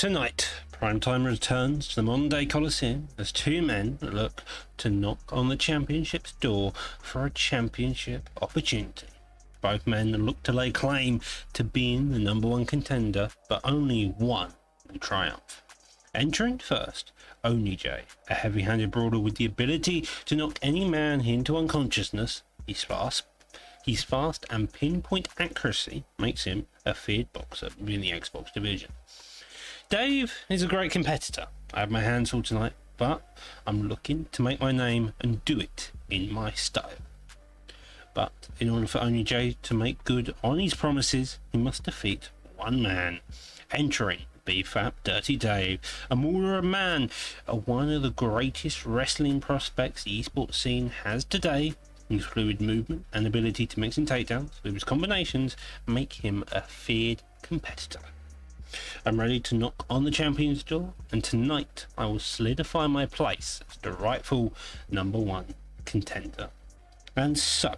Tonight, Primetime returns to the modern-day Coliseum as two men look to knock on the championship's door for a championship opportunity. Both men look to lay claim to being the number one contender, but only one will triumph. Entering first, Oni J, a heavy-handed brawler with the ability to knock any man into unconsciousness. He's fast and pinpoint accuracy makes him a feared boxer within the Xbox division. Dave is a great competitor. I have my hands full tonight, but I'm looking to make my name and do it in my style. But in order for Oni J to make good on his promises, he must defeat one man. Entering BFAP Dirty Dave, a mauler of man, one of the greatest wrestling prospects the esports scene has today. His fluid movement and ability to mix and takedowns with his combinations make him a feared competitor. I'm ready to knock on the champion's door, and tonight I will solidify my place as the rightful number one contender. And so,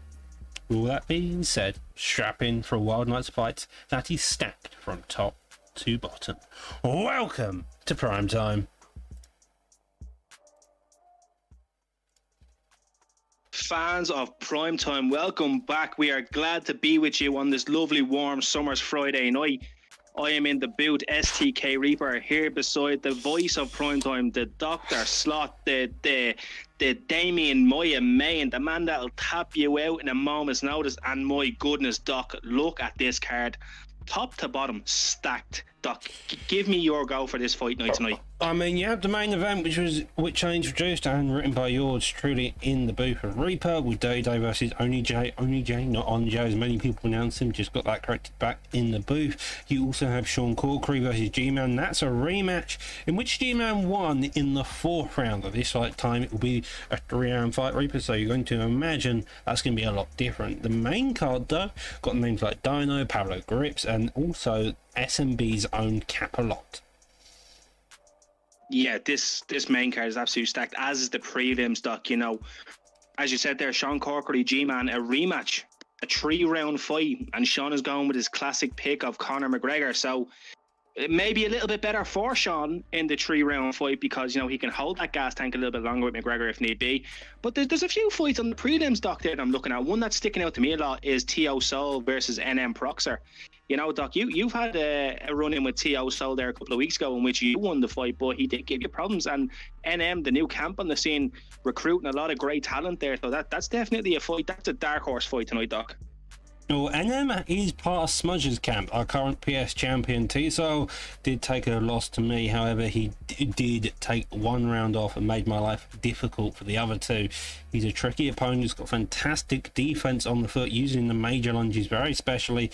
with all that being said, strap in for a wild night's fight that is stacked from top to bottom. Welcome to Primetime. Fans of Primetime, welcome back. We are glad to be with you on this lovely warm summer's Friday night. I am in the booth, STK Reaper, here beside the voice of Primetime, the Dr. Slot, the Damien Moya Main, the man that'll tap you out in a moment's notice. And my goodness, Doc, look at this card. Top to bottom, stacked. Doc, give me your go for this fight night tonight. I mean, you have the main event, which I introduced and written by yours truly in the booth of Reaper with Day versus Oni J. Oni J, not On J, as many people pronounce him. Just got that corrected back in the booth. You also have Sean Corkery versus G-Man. That's a rematch in which G-Man won in the fourth round of this fight time. It will be a 3-round fight, Reaper, so you're going to imagine that's going to be a lot different. The main card, though, got names like Dino, Pablo Grips, and also SMB's own Capalot. Yeah, this main card is absolutely stacked, as is the prelims, Doc. You know, as you said there, Sean Corkery, G-Man, a rematch, a 3-round fight, and Sean is going with his classic pick of Conor McGregor. So it may be a little bit better for Sean in the 3-round fight because, you know, he can hold that gas tank a little bit longer with McGregor if need be. But there's a few fights on the prelims, Doc, there that I'm looking at. One that's sticking out to me a lot is T.O. Soul versus NM Proxer. You know, Doc, you've had a run-in with T.O. Soul there a couple of weeks ago in which you won the fight, but he did give you problems. And NM, the new camp on the scene, recruiting a lot of great talent there. So that's definitely a fight. That's a dark horse fight tonight, Doc. Well, NM is part of Smudge's camp. Our current PS champion T-Soul did take a loss to me. However, he did take one round off and made my life difficult for the other two. He's a tricky opponent. He's got fantastic defense on the foot, using the major lunges very specially.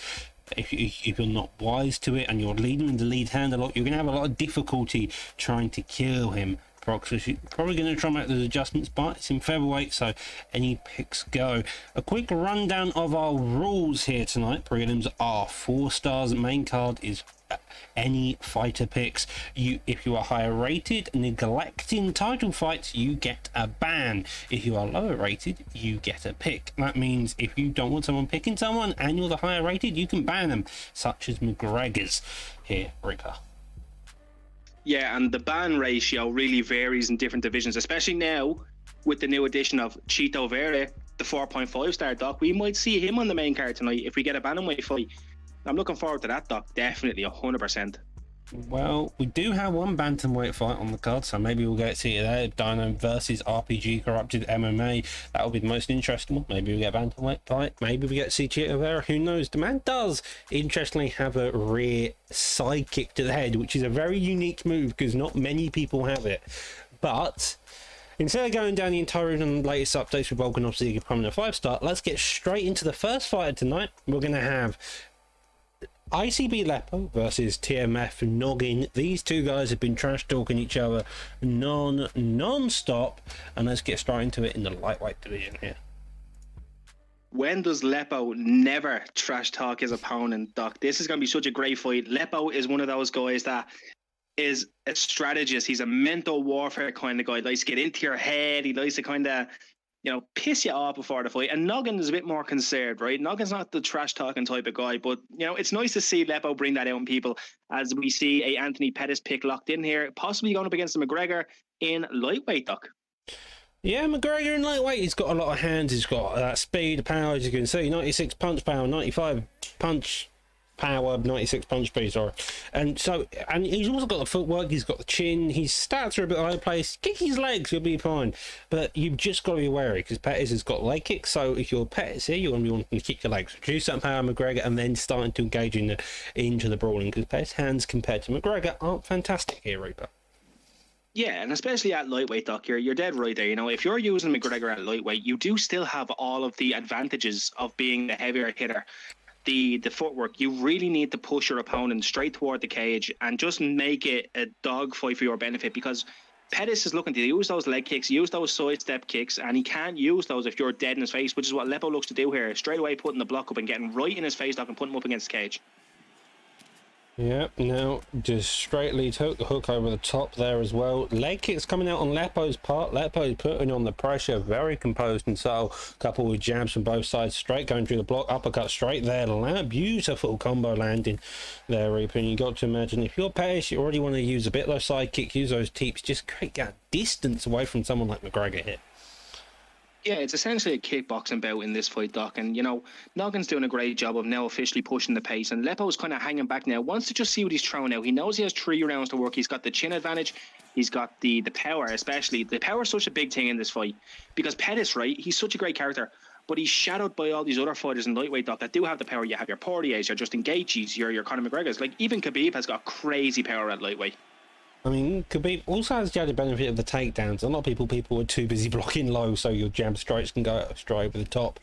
If you're not wise to it and you're leading in the lead hand a lot, you're going to have a lot of difficulty trying to kill him. Proxy, you're probably going to try and make those adjustments, but it's in featherweight, so any picks go. A quick rundown of our rules here tonight. Prelims are 4 stars. Main card is any fighter picks. If you are higher rated, neglecting title fights, you get a ban. If you are lower rated, you get a pick. That means if you don't want someone picking someone and you're the higher rated, you can ban them, such as McGregor's here, Reaper. Yeah, and the ban ratio really varies in different divisions, especially now with the new addition of Chito Vera, the 4.5 star, Doc. We might see him on the main card tonight if we get a bantamweight fight. I'm looking forward to that, Doc. Definitely 100%. Well, we do have one bantamweight fight on the card, so maybe we'll get to see it there. Dino versus RPG Corrupted MMA. That'll be the most interesting one. Maybe we get a bantamweight fight. Maybe we get to see Chito Vera. Who knows? The man does, interestingly, have a rear side kick to the head, which is a very unique move because not many people have it. But instead of going down the entire and latest updates with Volkanovski becoming a 5-star, let's get straight into the first fight tonight. We're going to have ICB Lepo versus TMF Noggin. These two guys have been trash talking each other non-stop, and let's get straight into it in the lightweight division here. When does Lepo never trash talk his opponent, Doc? This is going to be such a great fight. Lepo is one of those guys that is a strategist. He's a mental warfare kind of guy. He likes to get into your head. He likes to kind of piss you off before the fight. And Noggin is a bit more conserved, right? Noggin's not the trash talking type of guy, but it's nice to see Lepo bring that out in people as we see a Anthony Pettis pick locked in here, possibly going up against the McGregor in lightweight, Doc. Yeah, McGregor in lightweight, he's got a lot of hands, he's got speed, power, as you can see, 96 punch power, 95 punch power, 96 punch speed, sorry. And he's also got the footwork, he's got the chin, his stats are a bit high place, kick his legs, you'll be fine. But you've just got to be wary, because Pettis has got leg kicks, so if you're Pettis here, you're going to be wanting to kick your legs, reduce that power McGregor, and then starting to engage into the brawling, because Pettis' hands compared to McGregor aren't fantastic here, Reaper. Yeah, and especially at lightweight, Doc, you're dead right there. If you're using McGregor at lightweight, you do still have all of the advantages of being the heavier hitter. The footwork, you really need to push your opponent straight toward the cage and just make it a dogfight for your benefit, because Pettis is looking to use those leg kicks, use those side step kicks, and he can't use those if you're dead in his face, which is what Lepo looks to do here. Straight away putting the block up and getting right in his face, Doc, and putting him up against the cage. Yeah, now just straightly took the hook over the top there as well. Leg kicks coming out on Lepo's part. Lepo's putting on the pressure, very composed and subtle. Couple with jabs from both sides, straight going through the block, uppercut straight there. Beautiful combo landing there, Reaper. And you got to imagine if you're Pettis, you already want to use a bit of those side kicks, use those teeps, just create that distance away from someone like McGregor here. Yeah, it's essentially a kickboxing bout in this fight, Doc. And, Noggin's doing a great job of now officially pushing the pace. And Lepo's kind of hanging back now. Wants to just see what he's throwing out. He knows he has 3 rounds to work. He's got the chin advantage. He's got the power, especially. The power is such a big thing in this fight. Because Pettis, right, he's such a great character. But he's shadowed by all these other fighters in lightweight, Doc, that do have the power. You have your Poiriers, your Justin Gaethjes, your Conor McGregors. Like, even Khabib has got crazy power at lightweight. I mean, Khabib also has the added benefit of the takedowns. A lot of people are too busy blocking low, so your jab straights can go straight over the top.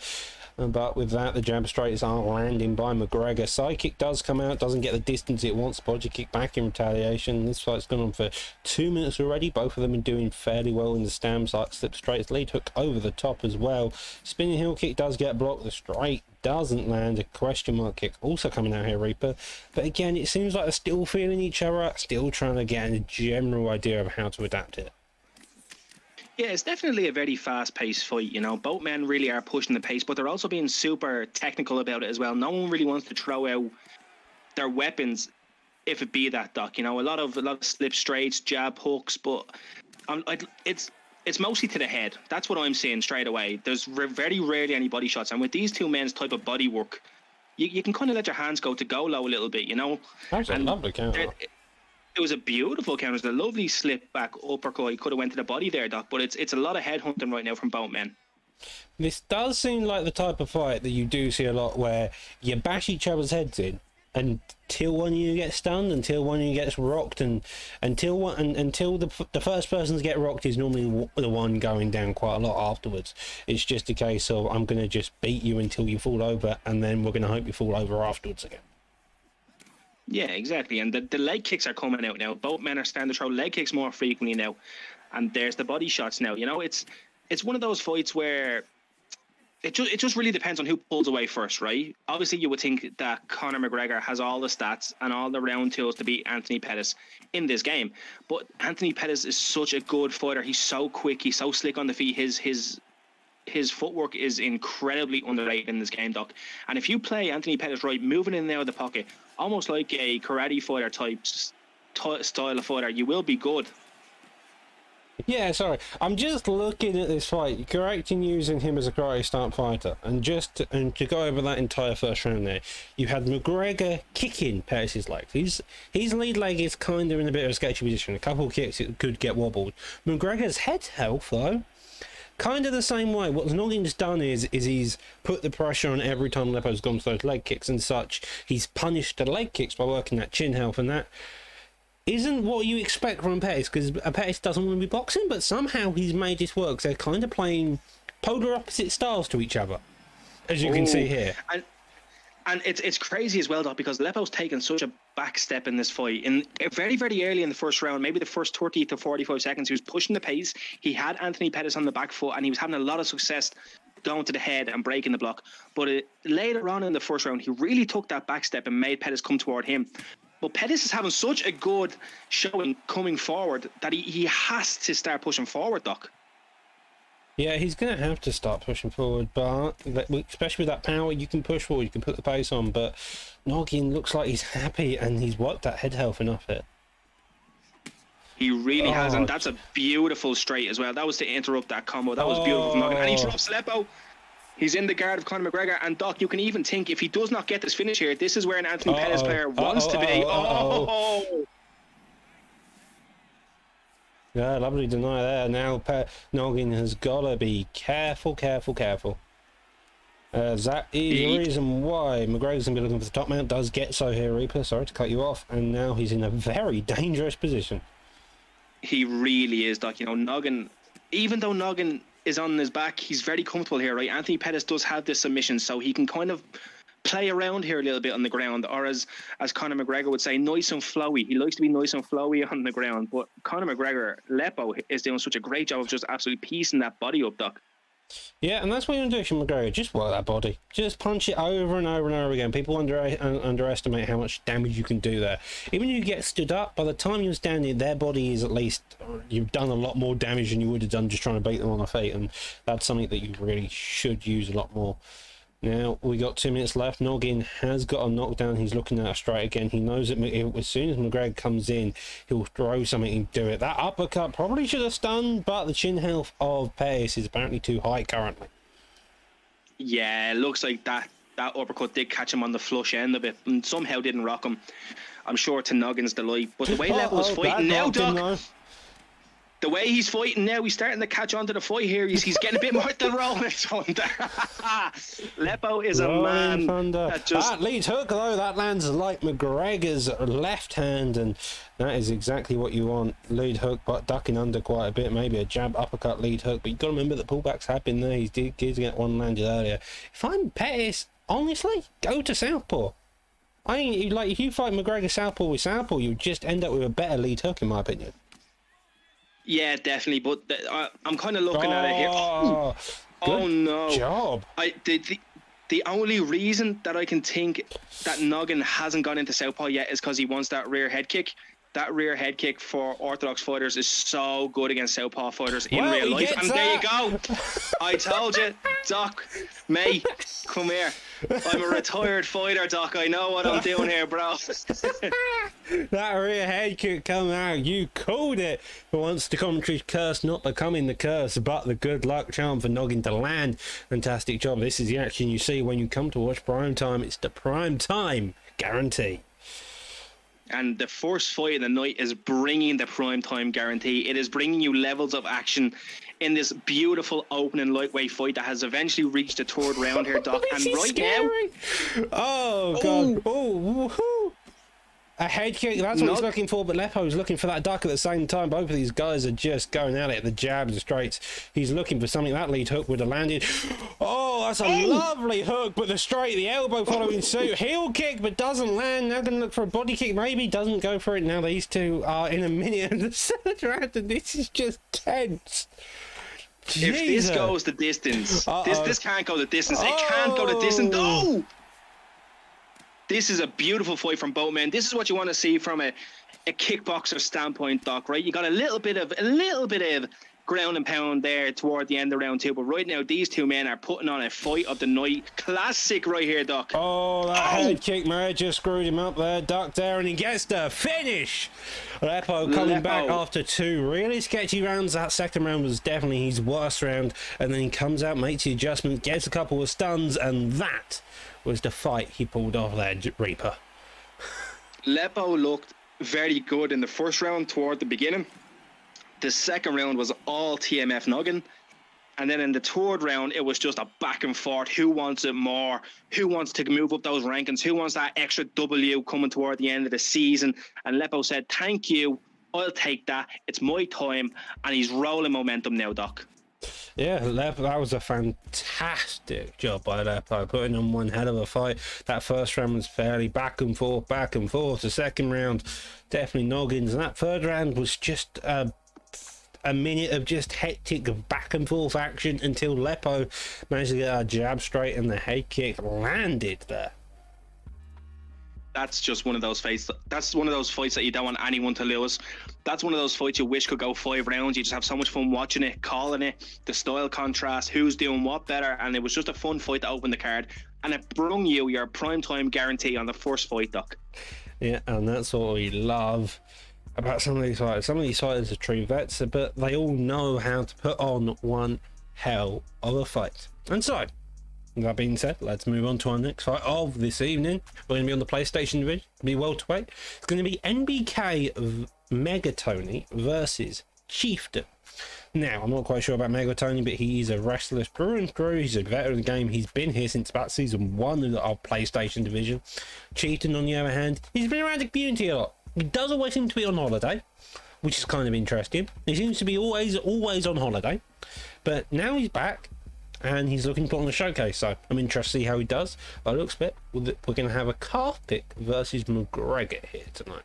But with that, the jab straights aren't landing by McGregor. Side kick does come out, doesn't get the distance it wants. Body kick back in retaliation. This fight's gone on for 2 minutes already. Both of them are doing fairly well in the stand. Side slip straight lead hook over the top as well. Spinning heel kick does get blocked. The straight doesn't land. A question mark kick also coming out here, Reaper. But again, it seems like they're still feeling each other out, still trying to get a general idea of how to adapt it. Yeah, it's definitely a very fast-paced fight, Both men really are pushing the pace, but they're also being super technical about it as well. No one really wants to throw out their weapons, if it be that, Doc. A lot of slip straights, jab hooks, but it's mostly to the head. That's what I'm seeing straight away. There's very rarely any body shots, and with these two men's type of body work, you can kind of let your hands go low a little bit, That's a lovely counter. It was a beautiful counter. It was a lovely slip back uppercut. He could have went to the body there, Doc, but it's a lot of head hunting right now from both men. This does seem like the type of fight that you do see a lot, where you bash each other's heads in until one of you gets stunned, until one of you gets rocked, and until the first person to get rocked is normally the one going down quite a lot afterwards. It's just a case of, I'm going to just beat you until you fall over, and then we're going to hope you fall over afterwards again. Yeah, exactly. And the leg kicks are coming out now. Both men are starting to throw leg kicks more frequently now. And there's the body shots now. It's one of those fights where it just really depends on who pulls away first, right? Obviously, you would think that Conor McGregor has all the stats and all the round tools to beat Anthony Pettis in this game. But Anthony Pettis is such a good fighter. He's so quick. He's so slick on the feet. His footwork is incredibly underrated in this game, Doc. And if you play Anthony Pettis right, moving in there with the pocket, almost like a karate fighter type style of fighter, you will be good. Yeah, sorry. I'm just looking at this fight. You're correct in using him as a karate style fighter. And to go over that entire first round there, you had McGregor kicking Pettis' legs. His lead leg is kind of in a bit of a sketchy position. A couple of kicks, it could get wobbled. McGregor's head health, though, kind of the same way. What Noggins done is he's put the pressure on every time Lepo's gone to those leg kicks and such. He's punished the leg kicks by working that chin health, and that isn't what you expect from Pettis, because Pettis doesn't want to be boxing, but somehow he's made this work. They're kind of playing polar opposite styles to each other, as you can see here. And it's crazy as well, Doc, because Lepo's taken such a back step in this fight. Very, very early in the first round, maybe the first 30 to 45 seconds, he was pushing the pace. He had Anthony Pettis on the back foot, and he was having a lot of success going to the head and breaking the block. But later on in the first round, he really took that back step and made Pettis come toward him. But Pettis is having such a good showing coming forward that he has to start pushing forward, Doc. Yeah, he's going to have to start pushing forward, but especially with that power, you can push forward, you can put the pace on, but Noggin looks like he's happy and he's worked that head health enough here. He really has, and that's a beautiful straight as well. That was to interrupt that combo. That was beautiful from Noggin. And he drops Leppo. He's in the guard of Conor McGregor, and Doc, you can even think if he does not get this finish here, this is where an Anthony Pettis player wants to be. Yeah, lovely deny there. Now Noggin has got to be careful. That is the reason why McGregor's going to be looking for the top mount. Does get so here, Reaper. Sorry to cut you off. And now he's in a very dangerous position. He really is, Doc. You know, Noggin, even though Noggin is on his back, he's very comfortable here, right? Anthony Pettis does have this submission, so he can kind of play around here a little bit on the ground, or as Conor McGregor would say, nice and flowy. He likes to be nice and flowy on the ground, but Conor McGregor, Leppo, is doing such a great job of just absolutely piecing that body up, Doc. Yeah, and that's what you want to do from McGregor. Just work that body. Just punch it over and over and over again. People underestimate how much damage you can do there. Even if you get stood up, by the time you're standing, their body is at least... You've done a lot more damage than you would have done just trying to beat them on the feet, and that's something that you really should use a lot more. Now, we got 2 minutes left. Noggin has got a knockdown. He's looking at a straight again. He knows that as soon as McGregor comes in, he'll throw something and do it. That uppercut probably should have stunned, but the chin health of Pettis is apparently too high currently. Yeah, it looks like that uppercut did catch him on the flush end of it, and somehow didn't rock him. I'm sure to Noggin's delight. But the way Leppo's fighting now, Doc... The way he's fighting now, he's starting to catch on to the fight here. He's getting a bit more than Rolling Thunder. Leppo is a man that just... That lead hook, though, that lands like McGregor's left hand, and that is exactly what you want. Lead hook, but ducking under quite a bit. Maybe a jab, uppercut, lead hook. But you've got to remember that pullbacks have been there. He's did get one landed earlier. If I'm Pettis, honestly, go to southpaw. I mean, like, if you fight McGregor southpaw with southpaw, you just end up with a better lead hook, in my opinion. Yeah, definitely. But I'm kind of looking at it here. Oh no! Job. The only reason that I can think that Noggin hasn't gone into southpaw yet is because he wants that rear head kick. That rear head kick for orthodox fighters is so good against southpaw fighters in real life. And there you go. I told you, Doc, mate, come here. I'm a retired fighter, Doc. I know what I'm doing here, bro. That rear head kick come out. You called it. For once, the commentary's curse not becoming the curse, but the good luck charm for Noggin to land. Fantastic job. This is the action you see when you come to watch Prime Time. It's the Prime Time guarantee. And the first fight of the night is bringing the Prime Time guarantee. It is bringing you levels of action in this beautiful opening lightweight fight that has eventually reached the third round here, Doc. And right scary. Now... Oh, God. Oh, woohoo. A head kick, that's what he's looking for, but Leppo's looking for that duck at the same time. Both of these guys are just going at it, the jabs, the straights. He's looking for something. That lead hook would have landed. Oh, that's a lovely hook, but the straight, the elbow following suit. Heel kick, but doesn't land. Now going to look for a body kick, maybe doesn't go for it. Now these two are in a minute of the third round, and this is just tense. If this goes the distance, this can't go the distance. It can't go the distance. Oh! This is a beautiful fight from both men. This is what you want to see from a kickboxer standpoint, Doc, right? You got a little bit of ground and pound there toward the end of round two, but right now these two men are putting on a fight of the night. Classic right here, Doc. Oh, that head kick, man, just screwed him up there. Duck there, and he gets the finish. Leppo coming back after 2 really sketchy rounds. That second round was definitely his worst round, and then he comes out, makes the adjustment, gets a couple of stuns, and that was the fight he pulled off there, Reaper. Leppo looked very good in the first round toward the beginning. The second round was all TMF Noggin. And then in the third round, it was just a back and forth. Who wants it more? Who wants to move up those rankings? Who wants that extra W coming toward the end of the season? And Leppo said, thank you. I'll take that. It's my time. And he's rolling momentum now, Doc. Yeah, that was a fantastic job by Leppo, putting on one hell of a fight. That first round was fairly back and forth. The second round, definitely Noggins. And that third round was just a minute of just hectic back and forth action until Leppo managed to get a jab straight and the head kick landed there. That's just one of those fights. That's one of those fights that you don't want anyone to lose. That's one of those fights you wish could go 5 rounds. You just have so much fun watching it, calling it, the style contrast, who's doing what better, and it was just a fun fight to open the card. And it brung you your prime time guarantee on the first fight, Doc. Yeah, and that's what we love about some of these fighters. Some of these fighters are true vets, but they all know how to put on one hell of a fight. And so, that being said, let's move on to our next fight of this evening. We're going to be on the PlayStation division, be welterweight. It's going to be NBK Megatony versus Chieftain. Now, I'm not quite sure about Megatony, but he's a wrestler through and through. He's a veteran of the game. He's been here since about season 1 of our PlayStation division. Chieftain, on the other hand, he's been around the community a lot. He does always seem to be on holiday, which is kind of interesting. He seems to be always on holiday, but now he's back. And he's looking to put on a showcase, so I'm interested to see how he does. By the looks of it, we're going to have a calf pick versus McGregor here tonight.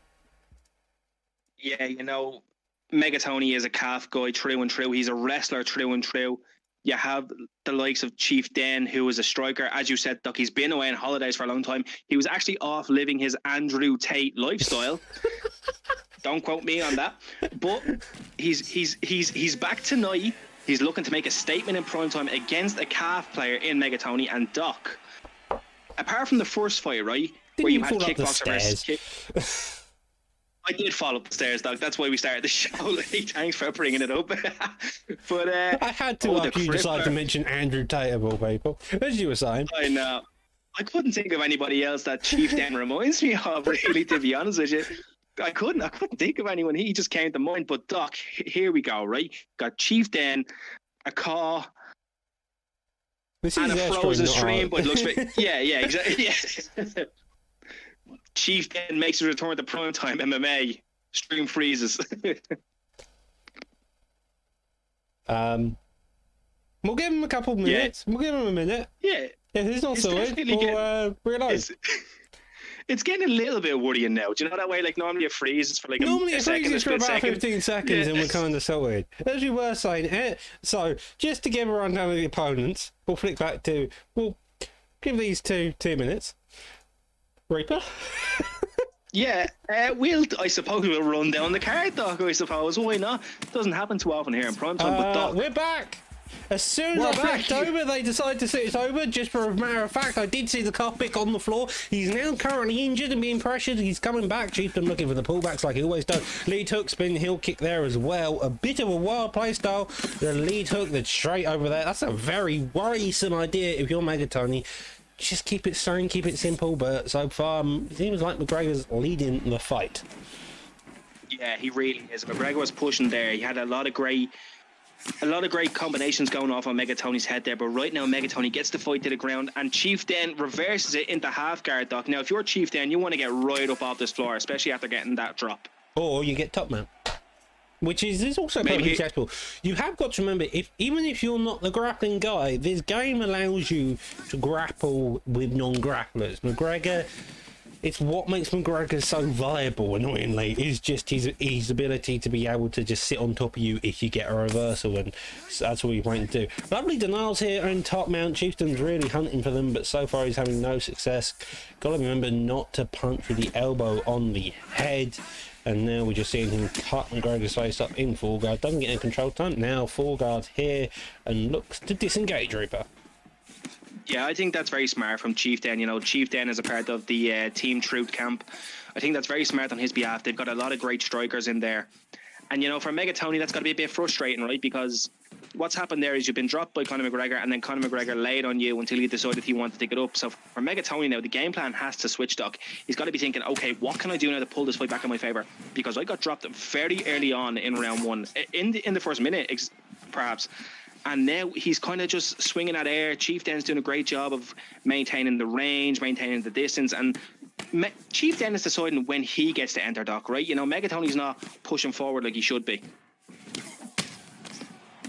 Yeah, you know, Megatony is a calf guy true and true. He's a wrestler true and true. You have the likes of Chief Den, who is a striker. As you said, Doc, he's been away on holidays for a long time. He was actually off living his Andrew Tate lifestyle. Don't quote me on that. But he's back tonight. He's looking to make a statement in prime time against a calf player in Megatony. And Doc, apart from the first fight, right, where you had kickboxer versus kick, I did fall up the stairs, Doc. That's why we started the show late. Thanks for bringing it up. But I had to after you decided to mention Andrew Tate of all people, as you were saying. I know. I couldn't think of anybody else that Chief Den reminds me of, really, to be honest with you. I couldn't think of anyone. He just came to mind. But Doc, here we go, right? Got Chief Den, a caw, and a frozen stream, but it looks yeah, exactly. Yeah. Chief Den makes his return to primetime MMA. Stream freezes. We'll give him a couple minutes. Yeah. We'll give him a minute. Yeah. If he's not sorted, we'll reload. It's getting a little bit worrying now. Do you know that way? Like normally it freezes for like normally a second. Normally it freezes for about 15 seconds and we're kind of sorted. As you were saying, so just to give a rundown of the opponents, we'll flick back to, we'll give these two minutes. Reaper? Yeah, I suppose we'll run down the card, Doc, I suppose. Why not? Doesn't happen too often here in primetime, but Doc. We're back! As soon as I flicked over, they decided to sit it over. Just for a matter of fact, I did see the calf pick on the floor. He's now currently injured and being pressured. He's coming back. Chieftain looking for the pullbacks like he always does. Lead hook, spin, heel kick there as well. A bit of a wild play style. The lead hook that's straight over there. That's a very worrisome idea if you're Megatony. Just keep it stern, keep it simple. But so far, it seems like McGregor's leading the fight. Yeah, he really is. McGregor was pushing there. He had a lot of great combinations going off on Megatony's head there, but right now Megatony gets the fight to the ground and Chief Den reverses it into half guard, Doc. Now if you're Chief Den, you want to get right up off this floor, especially after getting that drop. Or you get top mount, which is also perfectly acceptable. You have got to remember, even if you're not the grappling guy, this game allows you to grapple with non-grapplers. McGregor, it's what makes McGregor so viable, annoyingly, is just his ability to be able to just sit on top of you if you get a reversal, and that's all you're waiting to do. Lovely denials here and top mount. Chieftain's really hunting for them, but so far he's having no success. Gotta remember not to punch with the elbow on the head. And now we're just seeing him cut McGregor's face up in full guard. Doesn't get in control time. Now full guard here and looks to disengage Reaper. Yeah, I think that's very smart from Chief Den. You know, Chief Den is a part of the Team Truth camp. I think that's very smart on his behalf. They've got a lot of great strikers in there. And, you know, for Megatony, that's got to be a bit frustrating, right? Because what's happened there is you've been dropped by Conor McGregor and then Conor McGregor laid on you until he decided he wanted to get up. So for Megatony now, the game plan has to switch, Doc. He's got to be thinking, okay, what can I do now to pull this fight back in my favour? Because I got dropped very early on in round one, in the first minute, perhaps. And now he's kind of just swinging at air. Chief Den's doing a great job of maintaining the range, maintaining the distance. And Chief Den is deciding when he gets to enter, Doc, right? You know, Megatony's not pushing forward like he should be.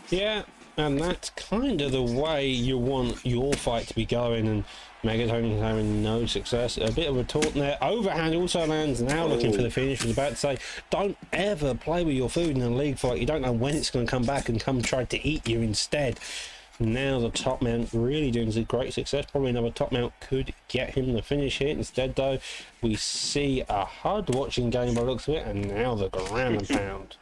Yeah, and that's kind of the way you want your fight to be going. And Megatony's having no success. A bit of a taunt there. Overhand also lands. Now looking for the finish. Was about to say, don't ever play with your food in a league fight. You don't know when it's going to come back and come try to eat you instead. Now the top mount really doing some great success. Probably another top mount could get him the finish here. Instead, though, we see a hard-watching game by the looks of it, and now the ground and pound.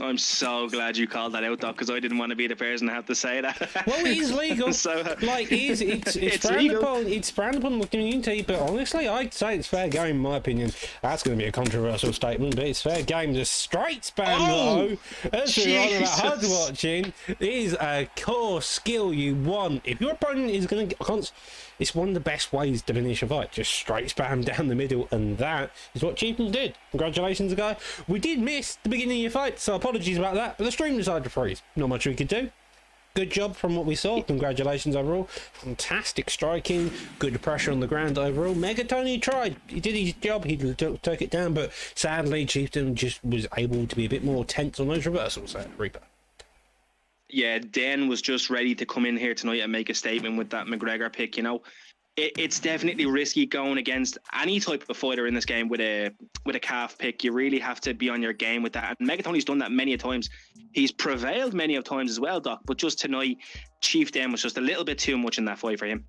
I'm so glad you called that out, Doc, because I didn't want to be the person to have to say that. Well, it is legal. So, Like, it's frowned legal. upon. It's frowned upon the community, but honestly, I'd say it's fair game, in my opinion. That's going to be a controversial statement, but it's fair game. Just straight spam, though. As we're on about hard watching, it is a core skill you want. If your opponent is going to it's one of the best ways to finish a fight. Just straight spam down the middle, and that is what Chieftain did. Congratulations, guy. We did miss the beginning of your fight, so apologies about that, but the stream decided to freeze. Not much we could do. Good job from what we saw. Congratulations overall. Fantastic striking. Good pressure on the ground overall. Megatony tried. He did his job. He took it down, but sadly, Chieftain just was able to be a bit more tense on those reversals there, Reaper. yeah, Dan was just ready to come in here tonight and make a statement with that McGregor pick. You know, it's definitely risky going against any type of fighter in this game with a calf pick. You really have to be on your game with that. And Megatony's done that many a times. He's prevailed many of times as well, Doc. But just tonight, Chief Dan was just a little bit too much in that fight for him.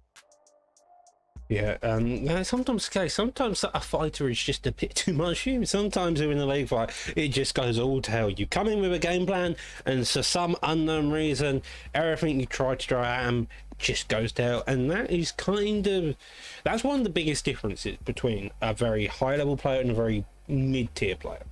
Yeah, sometimes a fighter is just a bit too much. Sometimes in a leg fight, it just goes all to hell. You come in with a game plan, and for some unknown reason, everything you try to throw at him just goes to hell. And that's one of the biggest differences between a very high level player and a very mid-tier player.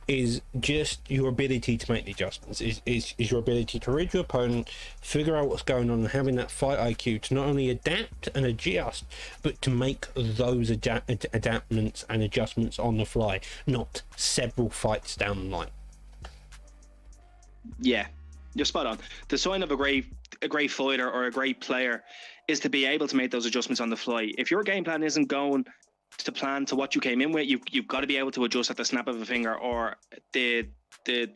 Is just your ability to make the adjustments, is your ability to read your opponent, figure out what's going on, and having that fight IQ to not only adapt and adjust, but to make those adaptments and adjustments on the fly, not several fights down the line. Yeah, you're spot on. The sign of a great fighter or a great player is to be able to make those adjustments on the fly. If your game plan isn't going to plan to what you came in with, you've got to be able to adjust at the snap of a finger, or the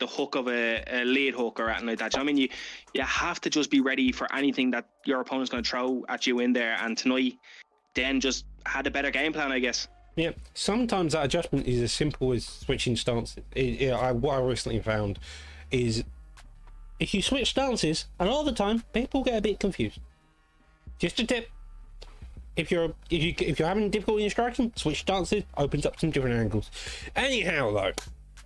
hook of a lead hook or anything like that. I mean, you have to just be ready for anything that your opponent's going to throw at you in there. And tonight, Dan just had a better game plan, I guess. Yeah, sometimes that adjustment is as simple as switching stances. What I recently found is if you switch stances, a lot of the time people get a bit confused. Just a tip. If you're having difficulty in striking, switch stances, opens up some different angles. Anyhow, though,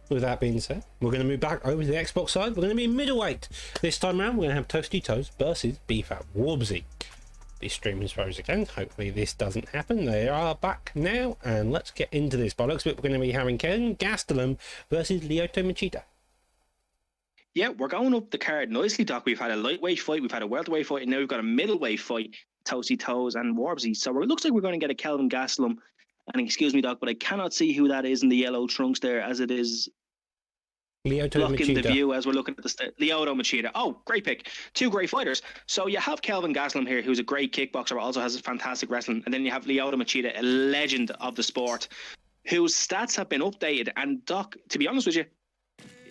with that being said, we're going to move back over to the Xbox side. We're going to be middleweight. This time around, we're going to have Toasty Toes versus BFAT Warbsy. This stream is froze again. Hopefully this doesn't happen. They are back now, and let's get into this. By the looks of it, we're going to be having Ken Gastelum versus Lyoto Machida. Yeah, we're going up the card nicely, Doc. We've had a lightweight fight, we've had a welterweight fight, and now we've got a middleweight fight. Toasty Toes and Warbsy. So it looks like we're going to get a Kelvin Gastelum. And excuse me, Doc, but I cannot see who that is in the yellow trunks there, as it is Lyoto blocking Machida. the view as we're looking at the Lyoto Machida. Oh, great pick. Two great fighters. So you have Kelvin Gastelum here, who's a great kickboxer, also has a fantastic wrestling. And then you have Lyoto Machida, a legend of the sport, whose stats have been updated. And Doc, to be honest with you,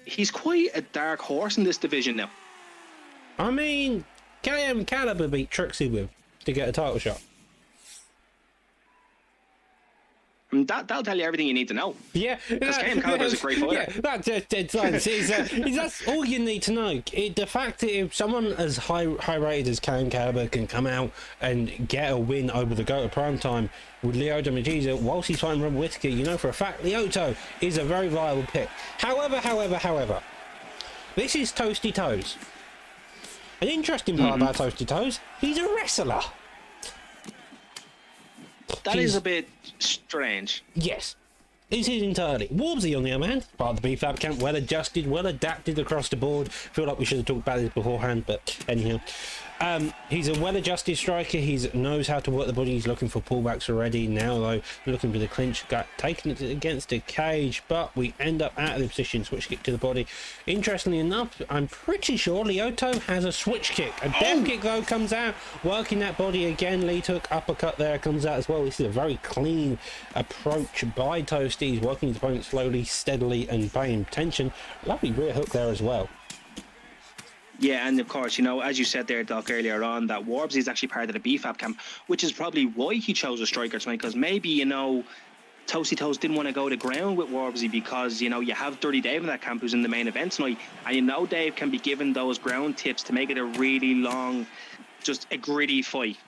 he's quite a dark horse in this division now. I mean, KM Caliber beat Trixie with to get a title shot. And that'll tell you everything you need to know. Yeah, because Cam Caliber is a great fighter. Yeah, that's dead science. That's all you need to know. The fact that if someone as high rated as Cam Caliber can come out and get a win over the GOAT of PrimeTime with Lyoto Machida whilst he's fighting Rob Whittaker, you know for a fact Lyoto is a very viable pick. However, this is Toasty Toes. An interesting part about Toasty Toes, he's a wrestler. That is a bit strange. Yes, it is entirely. Warbsy, on the other hand, part of the BFAB camp, well adjusted, well adapted across the board. Feel like we should have talked about this beforehand, but anyhow. He's a well-adjusted striker. He knows how to work the body. He's looking for pullbacks already. Now, though, looking for the clinch, got taken it against the cage, but we end up out of the position. Switch kick to the body. Interestingly enough, I'm pretty sure Lyoto has a switch kick. A death kick, though, comes out, working that body again. Lead hook, uppercut there comes out as well. This is a very clean approach by Toasty. He's working his opponent slowly, steadily, and paying tension. Lovely rear hook there as well. Yeah, and of course, you know, as you said there, Doc, earlier on, that Warbsy is actually part of the BFAB camp, which is probably why he chose a striker tonight, because maybe, you know, Toasty Toes didn't want to go to ground with Warbsy because, you know, you have Dirty Dave in that camp who's in the main event tonight. And you know Dave can be given those ground tips to make it a really long, just a gritty fight.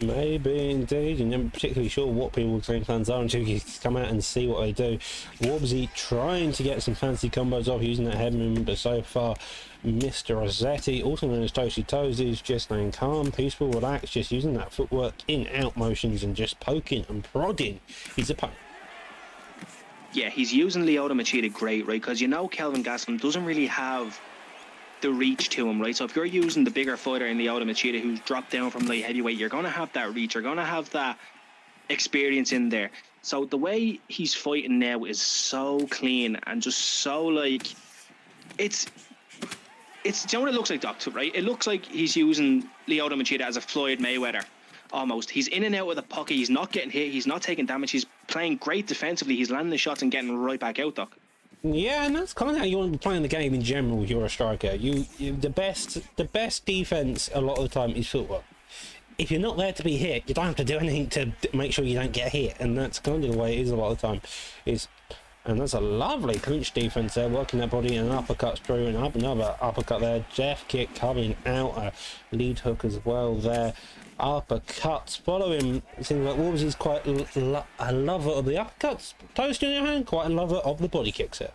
Maybe indeed. You're never particularly sure what people's game plans are until you come out and see what they do. Warbsy trying to get some fancy combos off using that head movement, but so far Mr. Rossetti, also known as Toasty Toes, is just staying calm, peaceful, relaxed, just using that footwork in-out motions and just poking and prodding his opponent. Yeah, he's using Lyoto Machida great, right? Because you know Kelvin Gastelum doesn't really have the reach to him, right? So if you're using the bigger fighter in Lyoto Machida who's dropped down from light heavyweight, you're going to have that reach, you're going to have that experience in there. So the way he's fighting now is so clean and just so like, it's do you know what it looks like, Doc, right? It looks like he's using Lyoto Machida as a Floyd Mayweather almost. He's in and out of the pocket, he's not getting hit, he's not taking damage, he's playing great defensively, he's landing the shots and getting right back out, Doc. Yeah, and that's kind of how you want to be playing the game in general. You're a striker. The best defense a lot of the time is footwork. If you're not there to be hit, you don't have to do anything to make sure you don't get hit, and that's kind of the way it is a lot of the time. And that's a lovely clinch defense there, working that body and uppercuts through, and up another uppercut there. Jeff kick coming out, a lead hook as well there. Uppercuts follow him. It seems like Warbsy's quite a lover of the uppercuts. Toast in your hand, quite a lover of the body kicks here.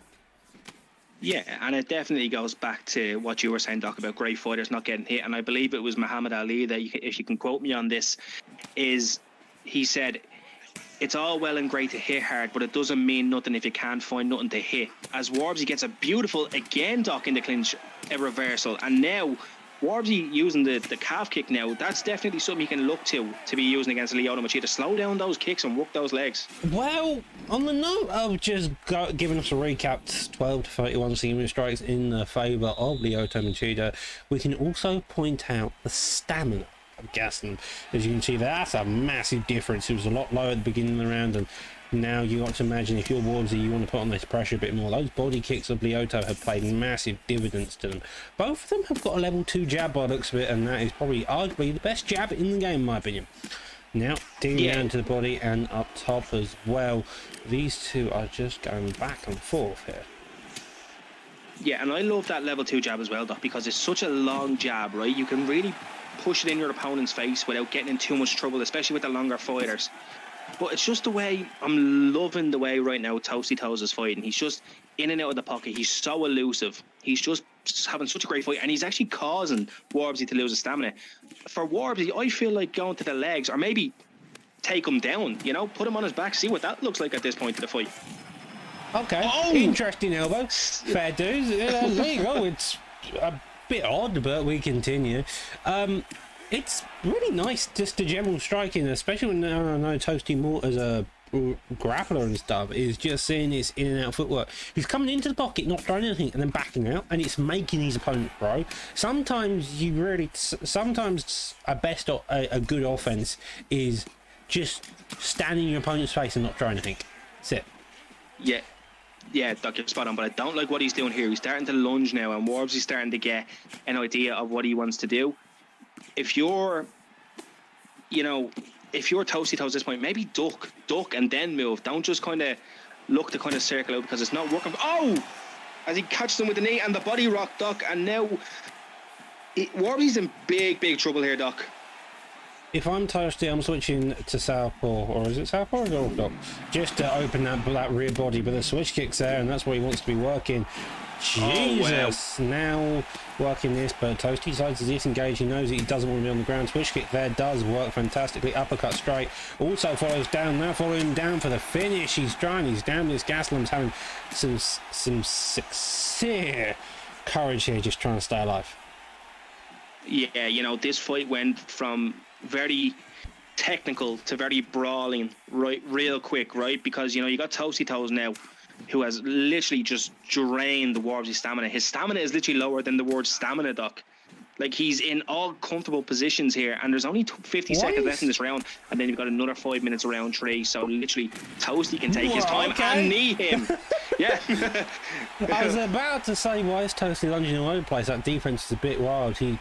Yeah, and it definitely goes back to what you were saying, Doc, about great fighters not getting hit. And I believe it was Muhammad Ali that, if you can quote me on this, is he said, it's all well and great to hit hard, but it doesn't mean nothing if you can't find nothing to hit. As Warbsy gets a beautiful, again, Doc, in the clinch, a reversal. And now Warbsy using the calf kick now, that's definitely something you can look to be using against Lyoto Machida. Slow down those kicks and work those legs. Well, on the note of just giving us a recap, 12 to 31 single strikes in the favour of Lyoto Machida, we can also point out the stamina of Gastelum. As you can see, that's a massive difference. It was a lot lower at the beginning of the round, and now you got to imagine if you're Warbsy, you want to put on this pressure a bit more. Those body kicks of Lyoto have played massive dividends to them. Both of them have got a level 2 jab by the looks of it, and that is probably arguably the best jab in the game in my opinion. Now digging down to the body and up top as well. These two are just going back and forth here. Yeah, and I love that level 2 jab as well, Doc, because it's such a long jab, right? You can really push it in your opponent's face without getting in too much trouble, especially with the longer fighters. But it's just the way, I'm loving the way right now Toasty Toes is fighting. He's just in and out of the pocket. He's so elusive. He's just having such a great fight, and he's actually causing Warbsy to lose his stamina. For Warbsy, I feel like going to the legs, or maybe take him down, you know, put him on his back, see what that looks like at this point of the fight. Okay, interesting elbow. Fair dues. There you go. It's a bit odd, but we continue. It's really nice, just the general striking, especially when I know Toasty more as a grappler and stuff, is just seeing his in and out footwork. He's coming into the pocket, not throwing anything, and then backing out, and it's making his opponent throw. Sometimes a good offense is just standing in your opponent's face and not throwing anything. That's it. Yeah, Doc, you're spot on, but I don't like what he's doing here. He's starting to lunge now, and Warbsy's starting to get an idea of what he wants to do. If you're Toasty Toes at this point, maybe duck and then move. Don't just kind of look to kind of circle out because it's not working. Oh! As he catches him with the knee and the body rock, Doc, and now Warbsy's in big trouble here, Doc. If I'm Toasty, I'm switching to southpaw, or is it southpaw or orthodox? Just to open that rear body, but the switch kick's there, and that's what he wants to be working. Jesus, now working this, but Toasty decides to disengage. He knows that he doesn't want to be on the ground. Switch kick there does work fantastically. Uppercut straight also follows down. Now following down for the finish. He's trying. He's down. This Gastelum's having some sincere courage here, just trying to stay alive. Yeah, you know, this fight went from very technical to very brawling, right, real quick, right? Because, you know, you got Toasty Toes now, who has literally just drained the Warbsy stamina. His stamina is literally lower than the word stamina, Doc. Like, he's in all comfortable positions here, and there's only 50 seconds left in this round, and then you've got another 5 minutes of round 3, so literally Toasty can take his time and knee him. Yeah. I was about to say, why is Toasty lunging all over the place? That defense is a bit wild. He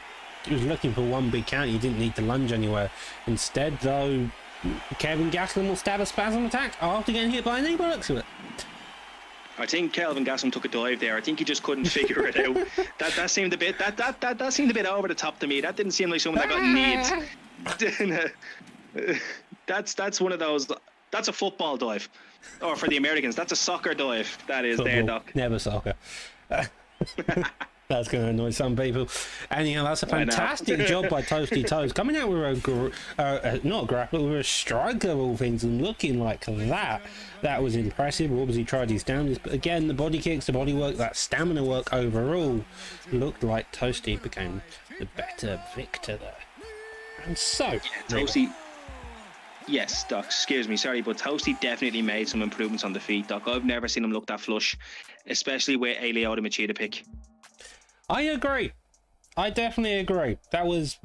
was looking for one big count. He didn't need to lunge anywhere. Instead, though, Kevin Gastelum will stab a spasm attack after getting hit by a knee by the looks of it. I think Kelvin Gastelum took a dive there. I think he just couldn't figure it out. That seemed a bit that seemed a bit over the top to me. That didn't seem like someone that got kneed. That's one of those. That's a football dive, or for the Americans, that's a soccer dive. That is Football, there, Doc. never soccer. That's going to annoy some people. Anyhow, that's a fantastic job by Toasty Toes. Coming out with not a grappler, with a striker of all things, and looking like that. That was impressive. Obviously tried his damnedest, but again, the body kicks, the body work, that stamina work overall, looked like Toasty became the better victor there. And so, yeah, Toasty. Yes, Doc, excuse me, sorry, but Toasty definitely made some improvements on the feet, Doc. I've never seen him look that flush, especially with a Lyoto Machida pick. I agree. I definitely agree. That was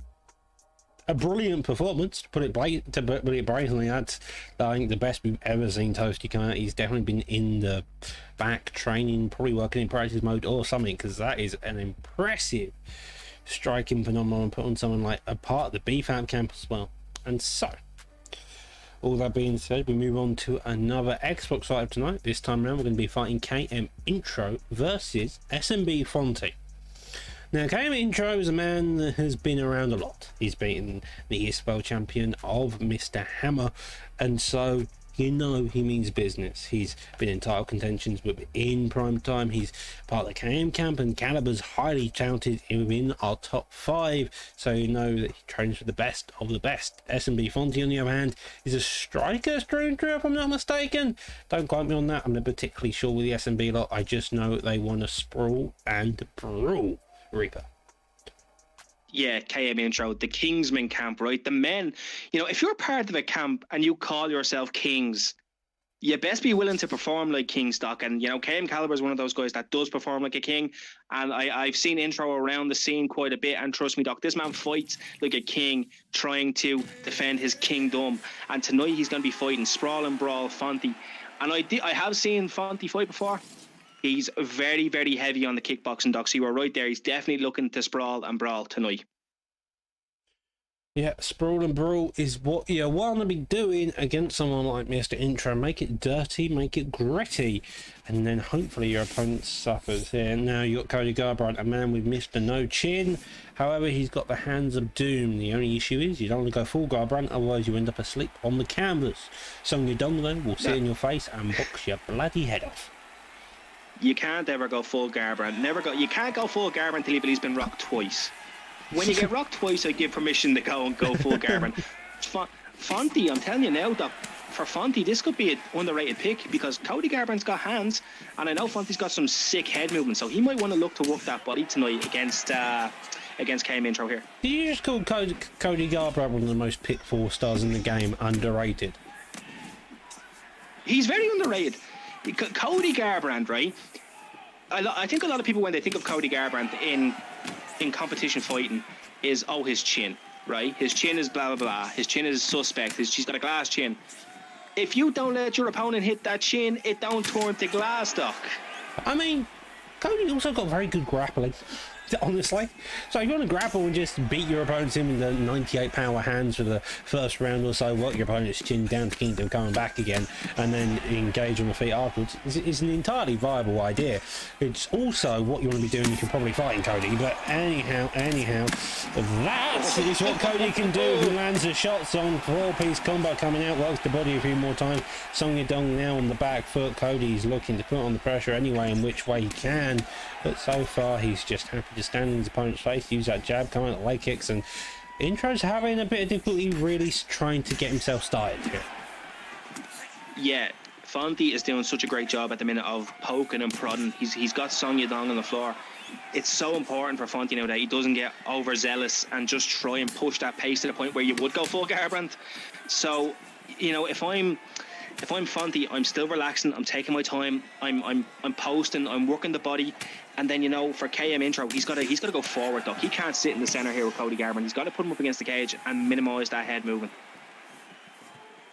a brilliant performance, to put it brazenly. That's, I think, the best we've ever seen Toasty come out. He's definitely been in the back training, probably working in practice mode or something, because that is an impressive striking phenomenon put on someone like a part of the BFAB camp as well. And so, all that being said, we move on to another Xbox title tonight. This time around, we're going to be fighting KM Intro versus SMB Fonty. Now, KM Intro is a man that has been around a lot. He's beaten the ESPL champion of Mr. Hammer, and so you know he means business. He's been in title contentions within PrimeTime. He's part of the KM camp, and Caliber's highly touted within our top 5, so you know that he trains with the best of the best. SMB Fonty, on the other hand, is a striker through and through, if I'm not mistaken. Don't quote me on that. I'm not particularly sure with the SMB lot. I just know they want to sprawl and brawl. Reaper. Yeah, KM Intro, the Kingsman camp, right? The men, you know, if you're part of a camp and you call yourself Kings, you best be willing to perform like King stock. And, you know, KM Caliber is one of those guys that does perform like a king. And I've seen Intro around the scene quite a bit. And trust me, Doc, this man fights like a king, trying to defend his kingdom. And tonight he's going to be fighting Sprawl and Brawl Fonty. And I have seen Fonty fight before. He's very, very heavy on the kickboxing, Doc. So you were right there. He's definitely looking to sprawl and brawl tonight. Yeah, sprawl and brawl is what you want to be doing against someone like Mr. Intro. Make it dirty, make it gritty, and then hopefully your opponent suffers here. Now you've got Cody Garbrandt, a man with Mr. No Chin. However, he's got the hands of doom. The only issue is you don't want to go full Garbrandt, otherwise you end up asleep on the canvas. Song Yudong, though, will sit in your face and box your bloody head off. You can't ever go full Garbrandt. You can't go full Garbrandt until he's been rocked twice. When you get rocked twice, I give permission to go full Garbrandt. Fonty, I'm telling you now, Doc, for Fonty, this could be an underrated pick because Cody Garbrandt's got hands, and I know Fonty's got some sick head movement, so he might want to look to work that body tonight against KM Intro here. Did you just call Cody Garbrandt one of the most picked 4-stars in the game underrated? He's very underrated. Cody Garbrandt, right? I think a lot of people, when they think of Cody Garbrandt in competition fighting, is his chin, right? His chin is blah blah blah. His chin is suspect. She's got a glass chin. If you don't let your opponent hit that chin, it don't turn to glass, Doc. I mean, Cody also got very good grappling, honestly. So if you want to grapple and just beat your opponents in with the 98 power hands for the first round or so, work your opponent's chin down to keep them coming back again, and then engage on the feet afterwards, is an entirely viable idea. It's also what you want to be doing. You can probably fight in Cody, but anyhow, that is what Cody can do if he lands the shots on 4-piece combo coming out, works the body a few more times. Song Yudong now on the back foot. Cody's looking to put on the pressure anyway in which way he can, but so far he's just happy to stand in his opponent's face, use that jab, come out leg kicks, and Intro's having a bit of difficulty really trying to get himself started here. Yeah, Fonty is doing such a great job at the minute of poking and prodding. He's got Song Yudong on the floor. It's so important for Fonty now that he doesn't get overzealous and just try and push that pace to the point where you would go full Garbrandt. So, you know, if I'm Fonty, I'm still relaxing. I'm taking my time. I'm posting. I'm working the body, and then, you know, for KM Intro, he's got to go forward, Doc. He can't sit in the center here with Cody Garbrandt. He's got to put him up against the cage and minimize that head movement.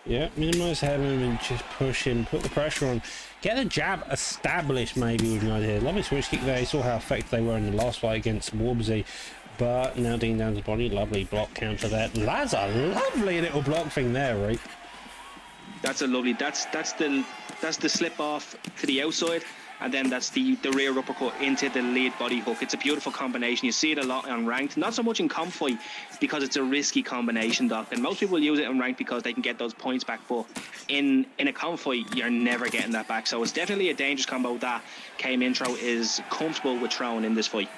Yeah, minimize head movement, just push him, put the pressure on, get a jab established maybe with an idea. Lovely switch kick there. You saw how effective they were in the last fight against Warbsy. But now Dean down his body, lovely block counter there. That's a lovely little block thing there, right? That's a lovely. That's the slip off to the outside, and then that's the rear uppercut into the lead body hook. It's a beautiful combination. You see it a lot on ranked, not so much in comp fight because it's a risky combination, Doc. And most people use it in ranked because they can get those points back. But in a comp fight, you're never getting that back. So it's definitely a dangerous combo that KM Intro is comfortable with throwing in this fight.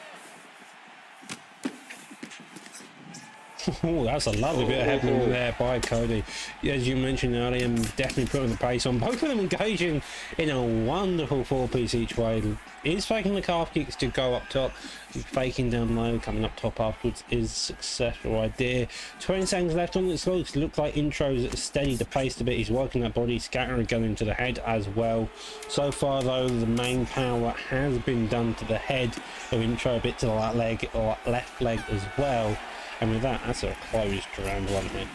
Oh, that's a lovely bit of head movement there by Cody. As you mentioned earlier, definitely putting the pace on. Both of them engaging in a wonderful 4-piece each way. Is faking the calf kicks to go up top, faking down low, coming up top afterwards is a successful idea. 20 seconds left on this clock. Looks like Intro's steadied the pace a bit. He's working that body, scattering gun into the head as well. So far though, the main power has been done to the head of Intro, a bit to the left leg as well. And with that, that's a closed round one here.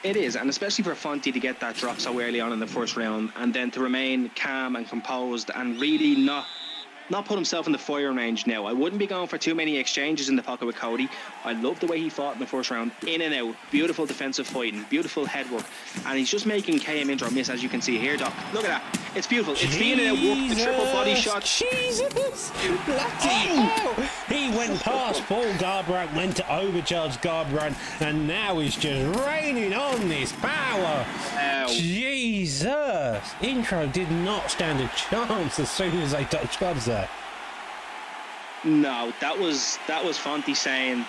It is, and especially for Fonty to get that drop so early on in the first round, and then to remain calm and composed and really not put himself in the firing range now. I wouldn't be going for too many exchanges in the pocket with Cody. I love the way he fought in the first round, in and out, beautiful defensive fighting, beautiful head work, and he's just making KM Intro miss, as you can see here, Doc. Look at that. It's beautiful. It's feeling it work, the triple body shot. Jesus! He went past Paul Garbrandt, went to overcharge Garbrandt, and now he's just raining on this power. Ow. Jesus! Intro did not stand a chance as soon as they touched gloves there. No, that was Fonty saying,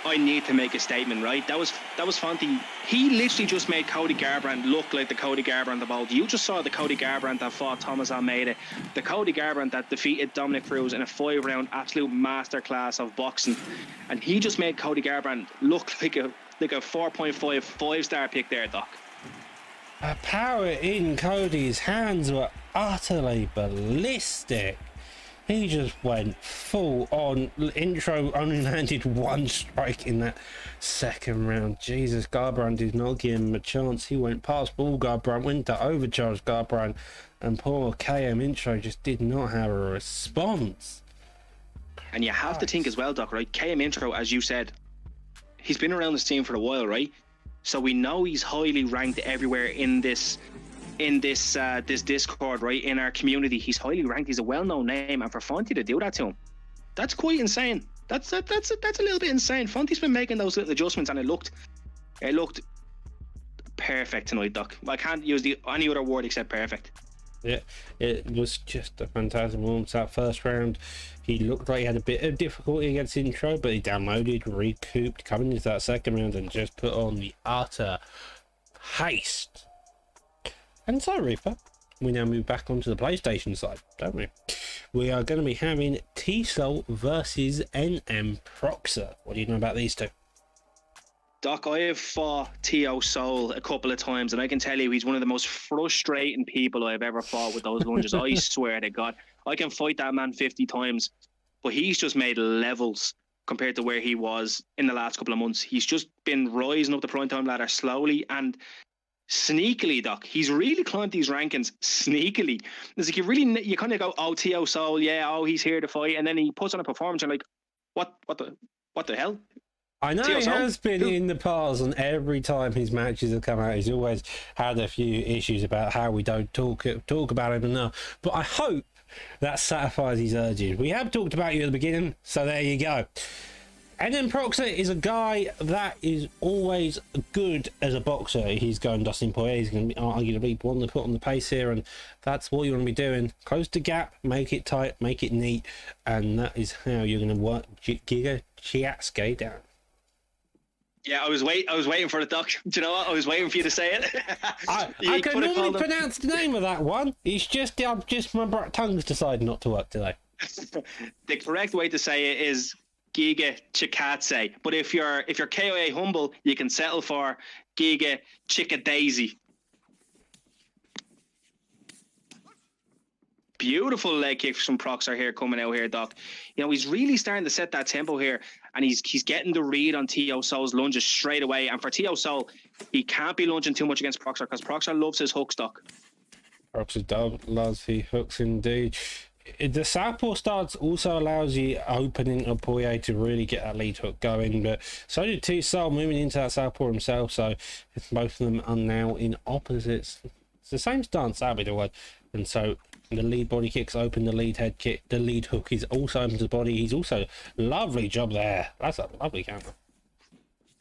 I need to make a statement, right? That was Fonty. He literally just made Cody Garbrandt look like the Cody Garbrandt of old. You just saw the Cody Garbrandt that fought Thomas Almeida, the Cody Garbrandt that defeated Dominic Cruz in a 5-round absolute masterclass of boxing, and he just made Cody Garbrandt look like a 4.5 5-star pick there, Doc. Power in Cody's hands were utterly ballistic. He just went full on. Intro only landed one strike in that second round. Jesus, Garbrandt did not give him a chance. He went past Paul Garbrandt, went to overcharge Garbrandt, and poor KM Intro just did not have a response. And you have to think as well, Doc, right? KM Intro, as you said, he's been around the scene for a while, right? So we know he's highly ranked everywhere in this Discord, right? In our community, he's highly ranked. He's a well-known name, and for Fonty to do that to him, that's quite insane. That's a little bit insane. Fonty's been making those little adjustments, and it looked perfect tonight, Doc. I can't use any other word except perfect. Yeah, it was just a fantastic performance. That first round, he looked like he had a bit of difficulty against Intro, but he downloaded, recouped, coming into that second round and just put on the utter haste. And so, Reaper, we now move back onto the PlayStation side, don't we? We are going to be having T-Soul versus NM Proxer. What do you know about these two? Doc, I have fought T.O. Soul a couple of times, and I can tell you he's one of the most frustrating people I've ever fought with those lunges. I swear to God. I can fight that man 50 times, but he's just made levels compared to where he was in the last couple of months. He's just been rising up the PrimeTime ladder slowly and sneakily, Doc. He's really climbed these rankings sneakily. It's like you kind of go, oh, T.O. Soul, yeah, oh, he's here to fight, and then he puts on a performance and like, what the hell? I know he has been in the past, and every time his matches have come out, he's always had a few issues about how we don't talk about him enough. But I hope that satisfies his urges. We have talked about you at the beginning, so there you go. NM Proxer is a guy that is always good as a boxer. He's going Dustin Poirier. He's going to be arguably one to put on the pace here, and that's what you want to be doing. Close the gap, make it tight, make it neat, and that is how you're going to work Giga Chiatske down. Yeah, I was waiting for the Doc. Do you know what? I was waiting for you to say it. I can normally pronounce the name of that one. It's just my tongue's decided not to work today. The correct way to say it is Giga Chikatse. But if you're KOA humble, you can settle for Giga Chikadaisy. Beautiful leg kicks from Proxer here coming out here, Doc. You know, he's really starting to set that tempo here, and he's getting the read on T.O. Soul's lunges straight away. And for T.O. Soul, he can't be lunging too much against Proxer because Proxer loves his hooks, Doc. Proxer loves his hooks indeed. The southpaw stance also allows you opening a Poirier to really get that lead hook going, but so did T Soul moving into that southpaw himself. So both of them are now in opposites. It's the same stance, that'll be the word. And so the lead body kicks open, the lead head kick, the lead hook is also open to the body. He's also lovely job there. That's a lovely counter.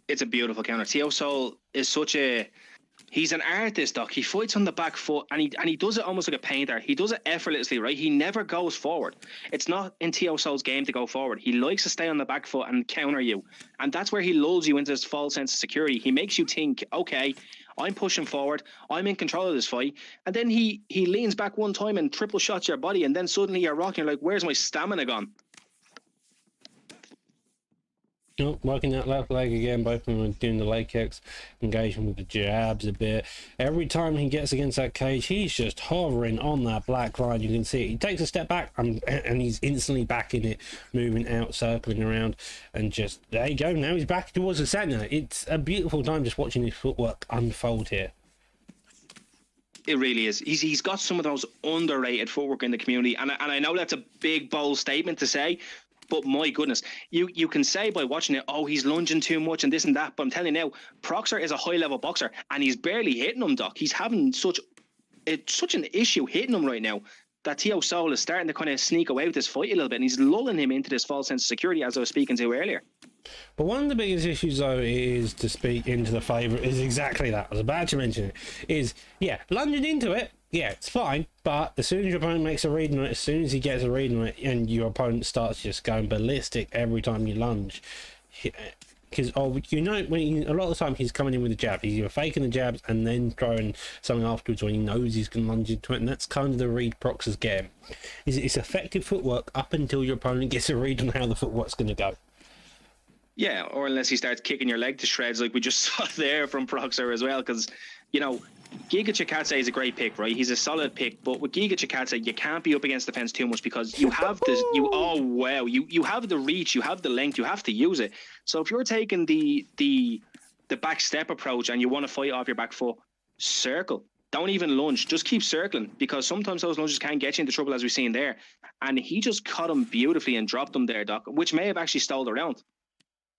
It's a beautiful counter. Teo Soul is he's an artist, Doc. He fights on the back foot, and he does it almost like a painter. He does it effortlessly, right? He never goes forward. It's not in Teo Soul's game to go forward. He likes to stay on the back foot and counter you, and that's where he lulls you into this false sense of security. He makes you think, okay, I'm pushing forward, I'm in control of this fight, and then he leans back one time and triple shots your body, and then suddenly you're rocking. You're like, where's my stamina gone? Oh, working that left leg again, both of them are doing the leg kicks, engaging with the jabs a bit. Every time he gets against that cage, he's just hovering on that black line. You can see it. He takes a step back and he's instantly back in it, moving out, circling around, and just, there you go, now he's back towards the center. It's a beautiful time just watching his footwork unfold here. It really is. He's got some of those underrated footwork in the community, and I know that's a big, bold statement to say, but my goodness, you can say by watching it, oh, he's lunging too much and this and that. But I'm telling you now, Proxer is a high-level boxer, and he's barely hitting him, Doc. He's having such an issue hitting him right now that Teo Soul is starting to kind of sneak away with this fight a little bit, and he's lulling him into this false sense of security, as I was speaking to earlier. But one of the biggest issues, though, is to speak into the favour, is exactly that. I was about to mention it. Is, yeah, lunging into it, yeah, it's fine. But as soon as your opponent makes a read on it, as soon as he gets a read on it, and your opponent starts just going ballistic every time you lunge, because a lot of the time he's coming in with a jab. He's either faking the jabs and then throwing something afterwards when he knows he's going to lunge into it, and that's kind of the read Proxer's game. It's effective footwork up until your opponent gets a read on how the footwork's going to go. Yeah, or unless he starts kicking your leg to shreds like we just saw there from Proxer as well, because, you know, Giga Chikadze is a great pick, right? He's a solid pick, but with Giga Chikadze, you can't be up against the fence too much because you have this, you have the reach, you have the length, you have to use it. So if you're taking the back step approach and you want to fight off your back foot, circle. Don't even lunge, just keep circling, because sometimes those lunges can get you into trouble, as we've seen there. And he just caught him beautifully and dropped him there, Doc, which may have actually stalled the round.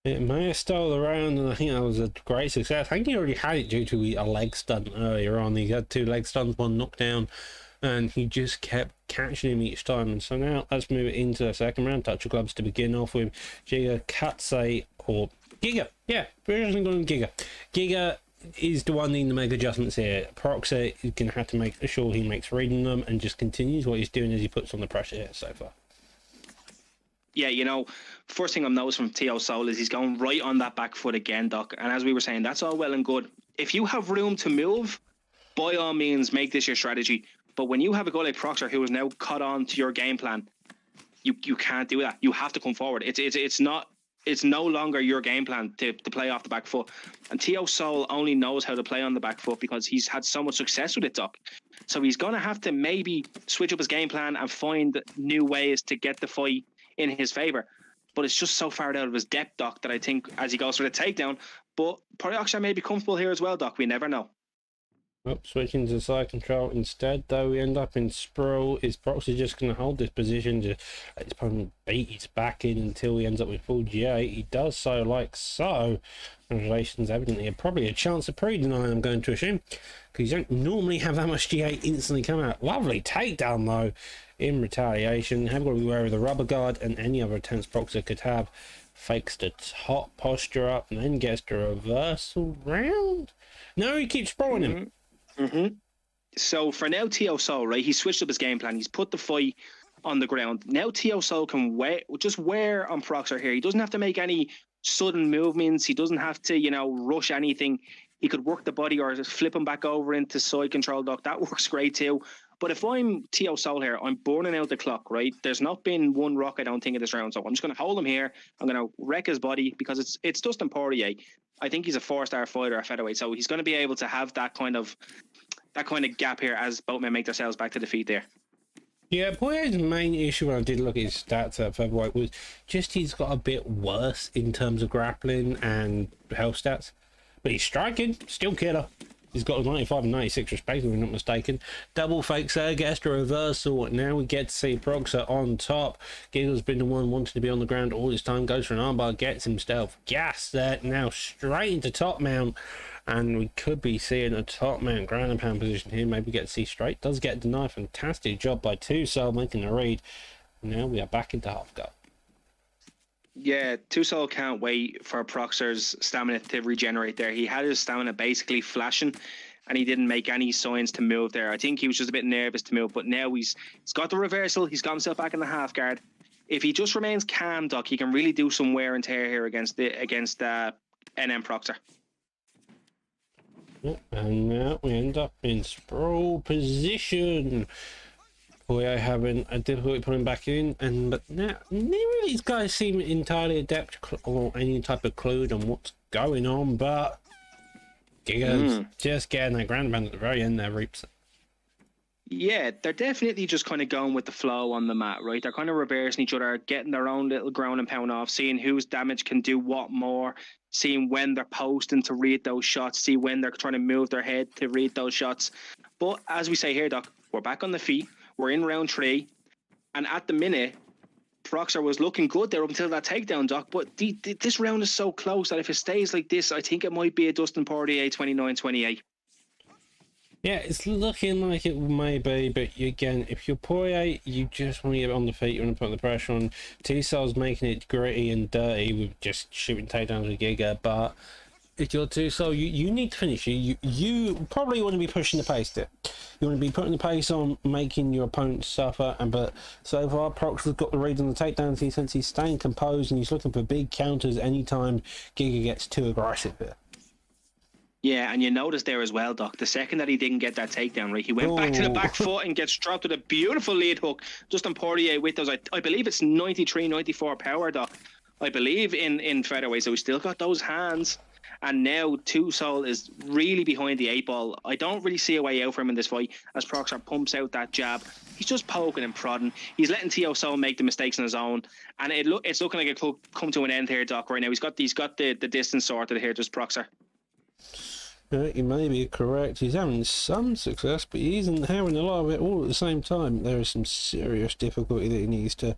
It may have stole around, and I think that was a great success. I think he already had it due to a leg stun earlier on. He had 2 leg stuns, 1 knockdown, and he just kept catching him each time. And so now let's move it into the second round. Touch of gloves to begin off with. Giga Katse, or Giga. Yeah, we're just going Giga. Giga is the one needing to make adjustments here. Proxer is going to have to make sure he makes reading them and just continues what he's doing as he puts on the pressure here so far. Yeah, you know, first thing I'm noticing from Teo Soul is he's going right on that back foot again, Doc. And as we were saying, that's all well and good. If you have room to move, by all means, make this your strategy. But when you have a guy like Proxer who is now caught on to your game plan, you can't do that. You have to come forward. It's no longer your game plan to play off the back foot. And Teo Soul only knows how to play on the back foot because he's had so much success with it, Doc. So he's going to have to maybe switch up his game plan and find new ways to get the fight in his favor, but it's just so far out of his depth, Doc, that I think as he goes for the takedown, but Proxer may be comfortable here as well, Doc. We never know. Oh, switching to side control instead, though, we end up in sprawl. Is Proxer just going to hold this position to let his opponent beat his back in until he ends up with full G8? He does so like so. Congratulations, evidently probably a chance of pre-deny, I'm going to assume, because you don't normally have that much G8 instantly come out. Lovely takedown, though, in retaliation. Have got to be aware of the rubber guard and any other attempts Proxer could have. Fakes the top posture up and then gets the reversal round. No, he keeps sprawling him. So for now, Teo Soul, right, he switched up his game plan. He's put the fight on the ground. Now Teo Soul can just wear on Proxer here. He doesn't have to make any sudden movements. He doesn't have to, you know, rush anything. He could work the body or just flip him back over into side control, Doc. That works great too. But if I'm Teo Soul here, I'm burning out the clock, right? There's not been one rock, I don't think, in this round. So I'm just going to hold him here. I'm going to wreck his body because it's Dustin Poirier. I think he's a 4-star fighter at featherweight. So he's going to be able to have that kind of gap here as both men make themselves back to the feet there. Yeah, Poirier's main issue when I did look at his stats at featherweight was just he's got a bit worse in terms of grappling and health stats. But he's striking, still killer. He's got a 95 and 96 respectively, if I'm not mistaken. Double fakes there, gets a reversal. Now we get to see Proxer on top. Giga's been the one wanting to be on the ground all this time. Goes for an armbar, gets himself gas there. Now straight into top mount. And we could be seeing a top mount ground and pound position here. Maybe get to see straight. Does get denied. Fantastic job by Two-Soul making the read. Now we are back into half guard. Yeah, Two-Soul can't wait for Proxer's stamina to regenerate there. He had his stamina basically flashing, and he didn't make any signs to move there. I think he was just a bit nervous to move, but now he's got the reversal. He's got himself back in the half guard. If he just remains calm, Doc, he can really do some wear and tear here against NM Proxer. Yep, and now we end up in sprawl position. We are having a difficulty putting back in, but now neither of these guys seem entirely adept or any type of clue on what's going on. But Giga's just getting that ground band at the very end there, reaps it. Yeah, they're definitely just kind of going with the flow on the mat, right? They're kind of reversing each other, getting their own little ground and pound off, seeing whose damage can do what more, seeing when they're posting to read those shots, see when they're trying to move their head to read those shots. But as we say here, Doc, we're back on the feet. We're in round 3, and at the minute, Proxer was looking good there up until that takedown, Doc. But this round is so close that if it stays like this, I think it might be a Dustin Poirier 29-28. Yeah, it's looking like it may be, but again, if you're Poirier, you just want to get on the feet, you want to put the pressure on. T-Soul's making it gritty and dirty with just shooting takedowns with Giga, but if you're Two-Soul, you need to finish. You probably want to be pushing the pace there. You want to be putting the pace on, making your opponent suffer. But so far, Proxer's got the read on the takedowns. He since he's staying composed and he's looking for big counters anytime Giga gets too aggressive here. Yeah, and you notice there as well, Doc, the second that he didn't get that takedown, right, he went back to the back foot and gets dropped with a beautiful lead hook. Justin Poirier with those, I believe it's 93, 94 power, Doc. I believe in featherweight, so he's still got those hands. And now Two-Soul is really behind the 8 ball. I don't really see a way out for him in this fight as Proxer pumps out that jab. He's just poking and prodding. He's letting Two-Soul make the mistakes on his own. And it's looking like it could come to an end here, Doc, right now. He's got the distance sorted here, just Proxer. You may be correct. He's having some success, but he isn't having a lot of it all at the same time. There is some serious difficulty that he needs to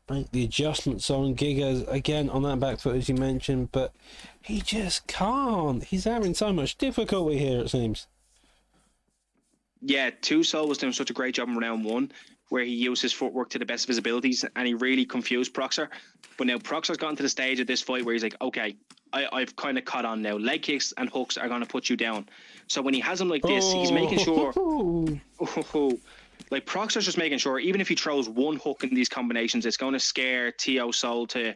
make the adjustments on. Giga again on that back foot, as you mentioned, but he just can't. He's having so much difficulty here, it seems. Yeah, Two-Soul was doing such a great job in round 1, where he used his footwork to the best of his abilities, and he really confused Proxer. But now Proxer's gotten to the stage of this fight where he's like, okay, I've kind of caught on now. Leg kicks and hooks are going to put you down. So when he has him like this, he's making sure. Like Proxer's just making sure, even if he throws one hook in these combinations, it's going to scare Two-Soul to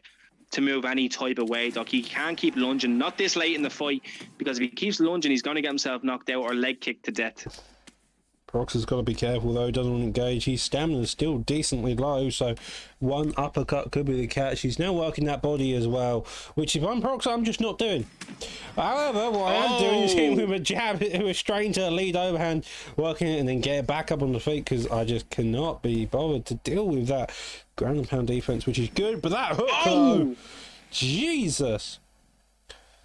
move any type of way. Doc, he can't keep lunging, not this late in the fight, because if he keeps lunging, he's going to get himself knocked out or leg kicked to death. Proxer's got to be careful though, doesn't want to engage. His stamina's still decently low, so one uppercut could be the catch. He's now working that body as well, which if I'm Proxer, I'm just not doing. However, what I am doing is hitting with a jab, with straight into a lead overhand, working it and then get it back up on the feet, because I just cannot be bothered to deal with that ground and pound defense, which is good, but that hook though, Jesus.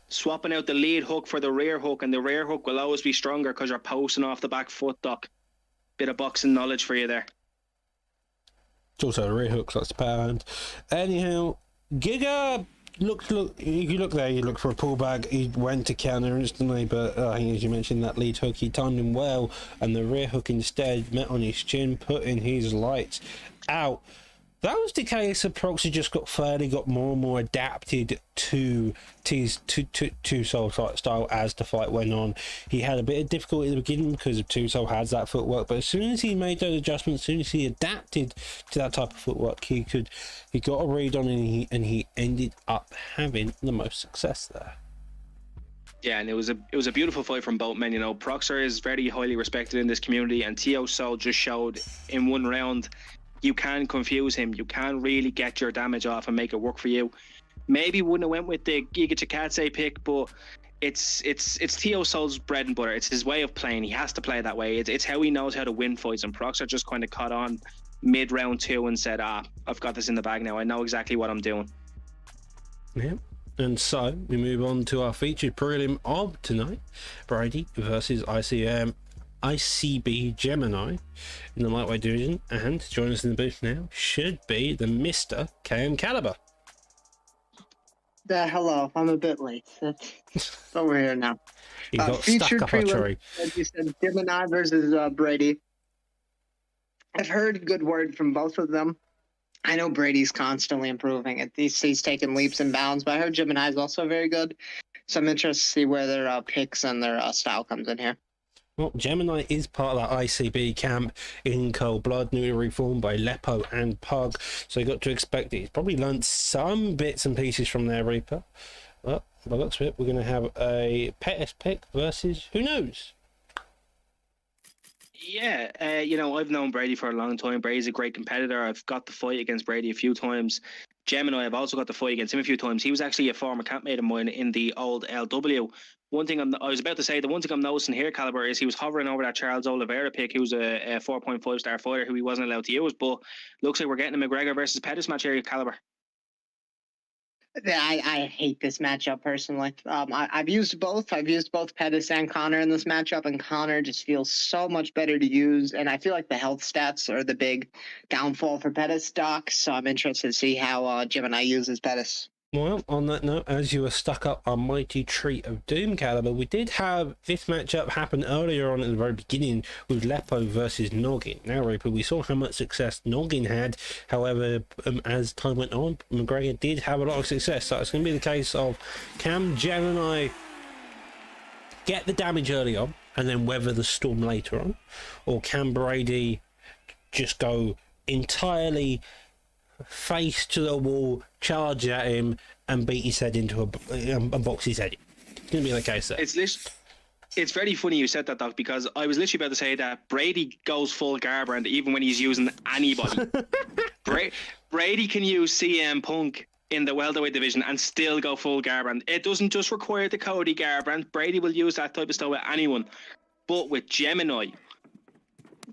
Swapping out the lead hook for the rear hook, and the rear hook will always be stronger because you're posting off the back foot, Doc. Bit of boxing knowledge for you there. It's also a rear hook, so that's the power hand. Anyhow, Giga, if you look there, you look for a pullback. He went to counter instantly, but I think as you mentioned, that lead hook, he timed him well, and the rear hook instead met on his chin, putting his lights out. That was the case of Proxer just got more and more adapted to Two-Soul style as the fight went on. He had a bit of difficulty at the beginning because of Two-Soul has that footwork, but as soon as he made those adjustments, as soon as he adapted to that type of footwork, he got a read on it, and he ended up having the most success there. Yeah, and it was a beautiful fight from both men. You know, Proxer is very highly respected in this community, and Two-Soul just showed in one round. You can confuse him. You can really get your damage off and make it work for you. Maybe wouldn't have went with the Giga Chikadze pick, but it's Two-Soul's bread and butter. It's his way of playing. He has to play that way. It's how he knows how to win fights. And Proxer just kind of caught on mid round 2 and said, I've got this in the bag now. I know exactly what I'm doing. Yeah. And so we move on to our featured prelim of tonight: Brady versus ICB Gemini in the lightweight division. And to join us in the booth now should be the Mr. KM Caliber. Hello, I'm a bit late. But we're here now. He got stuck Featured up a tree. as you said, Gemini versus Brady. I've heard good word from both of them. I know Brady's constantly improving. He's taking leaps and bounds, but I heard Gemini's also very good. So I'm interested to see where their picks and their style comes in here. Well, Gemini is part of that ICB camp in Cold Blood, newly reformed by Lepo and Pug. So you got to expect it. He's probably learned some bits and pieces from their Reaper. But by the looks of it, we're going to have a Pettis pick versus who knows? Yeah, I've known Brady for a long time. Brady's a great competitor. I've got the fight against Brady a few times. Gemini, I've also got the fight against him a few times. He was actually a former campmate of mine in the old LW. I was about to say, the one thing I'm noticing here, Caliber, is he was hovering over that Charles Oliveira pick, who's a 4.5 star fighter who he wasn't allowed to use. But looks like we're getting a McGregor versus Pettis match here, Caliber. I hate this matchup personally. I've used both. I've used both Pettis and Connor in this matchup, and Connor just feels so much better to use. And I feel like the health stats are the big downfall for Pettis stock. So I'm interested to see how Gemini uses Pettis. Well, on that note, as you were stuck up our mighty tree of doom, Caliber, we did have this matchup happen earlier on at the very beginning with Lepo versus Noggin. Now, Reaper, we saw how much success Noggin had. However, as time went on, McGregor did have a lot of success. So it's going to be the case of can Gemini get the damage early on and then weather the storm later on? Or can Brady just go entirely face to the wall, charge at him, and beat his head into a box his head? It's going to be the case there. It's very funny you said that, Doc, because I was literally about to say that Brady goes full Garbrandt even when he's using anybody. Brady can use CM Punk in the welterweight division and still go full Garbrandt. It doesn't just require the Cody Garbrandt. Brady will use that type of stuff with anyone. But with Gemini,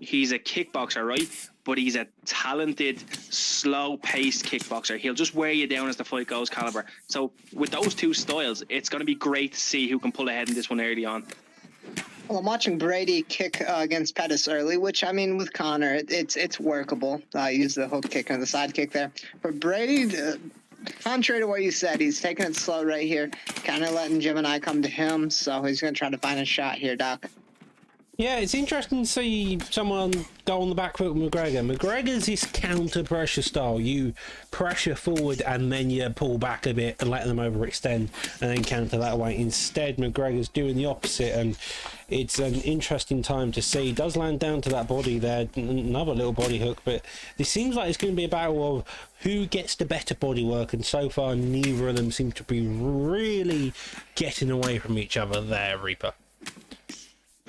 he's a kickboxer, right? But he's a talented, slow-paced kickboxer. He'll just wear you down as the fight goes, Caliber. So with those two styles, it's going to be great to see who can pull ahead in this one early on. Well, I'm watching Brady kick against Pettis early, which, I mean, with Connor, it's workable. Use the hook kick and the side kick there. For Brady, contrary to what you said, he's taking it slow right here, kind of letting Gemini come to him, so he's going to try to find a shot here, Doc. Yeah, it's interesting to see someone go on the back foot with McGregor. McGregor's this counter pressure style. You pressure forward and then you pull back a bit and let them overextend and then counter that way. Instead, McGregor's doing the opposite, and it's an interesting time to see. He does land down to that body there, another little body hook, but it seems like it's going to be a battle of who gets the better body work, and so far neither of them seem to be really getting away from each other there, Reaper.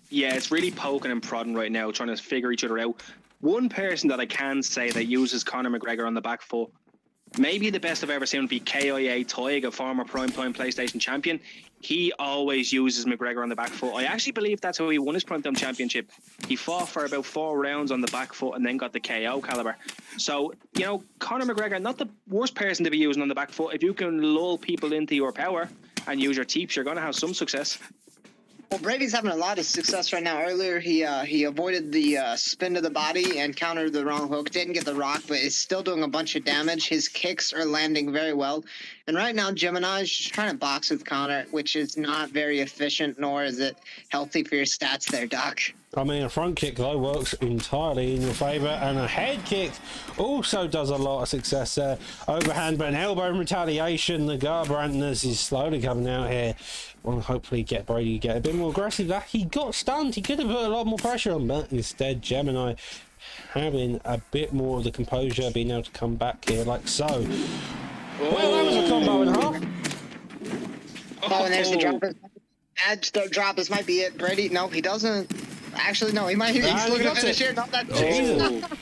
Yeah, it's really poking and prodding right now, trying to figure each other out. One person that I can say that uses Conor McGregor on the back foot, maybe the best I've ever seen would be KIA Toig, a former PrimeTime PlayStation champion. He always uses McGregor on the back foot. I actually believe that's how he won his PrimeTime championship. He fought for about 4 rounds on the back foot and then got the KO, Caliber. So, Conor McGregor, not the worst person to be using on the back foot. If you can lull people into your power and use your teeps, you're going to have some success. Well, Brady's having a lot of success right now. Earlier, he avoided the spin to the body and countered the wrong hook. Didn't get the rock, but is still doing a bunch of damage. His kicks are landing very well. And right now, Gemini is just trying to box with Connor, which is not very efficient, nor is it healthy for your stats there, Doc. I mean, a front kick, though, works entirely in your favour, and a head kick also does a lot of success there. Overhand, but an elbow in retaliation. The Garbrandtness is slowly coming out here. Well, hopefully get Brady to get a bit more aggressive. That he got stunned. He could have put a lot more pressure on, but instead, Gemini having a bit more of the composure, being able to come back here like so. Well, that was a combo and a half. Oh, and there's the drop. Add drop. This might be it. Brady, no, he doesn't. Actually, no, he might. He's looking to finish here. Not that. That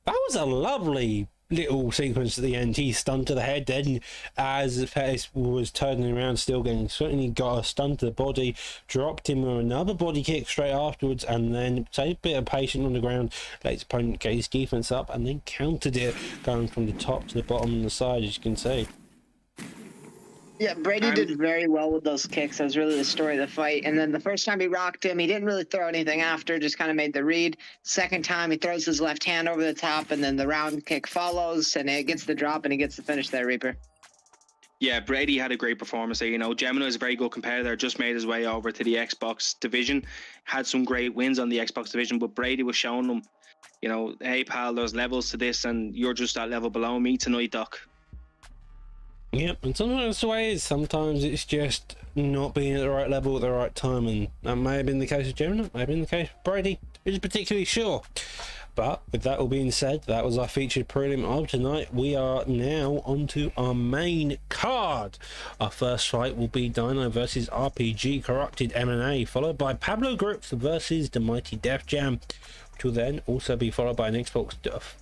was a lovely little sequence at the end. He stunned to the head, then as Pettis was turning around, still getting certainly got a stun to the body, dropped him with another body kick straight afterwards, and then stayed a bit of patience on the ground, let his opponent get his defense up, and then countered it, going from the top to the bottom and the side, as you can see. Yeah, Brady did very well with those kicks. That was really the story of the fight. And then the first time he rocked him, he didn't really throw anything after, just kind of made the read. Second time, he throws his left hand over the top, and then the round kick follows, and it gets the drop, and he gets the finish there, Reaper. Yeah, Brady had a great performance there. You know, Gemini is a very good competitor, just made his way over to the Xbox division, had some great wins on the Xbox division, but Brady was showing them, you know, hey, pal, there's levels to this, and you're just that level below me tonight, Doc. Yep, and sometimes that's the way it is. Sometimes it's just not being at the right level at the right time, and that may have been the case of Gemini, may have been the case of Brady, isn't particularly sure. But with that all being said, that was our featured prelim of tonight. We are now onto our main card. Our first fight will be Dino versus RPG Corrupted MMA, followed by Pablo Grips versus the Mighty Def Jam. Which will then also be followed by an Xbox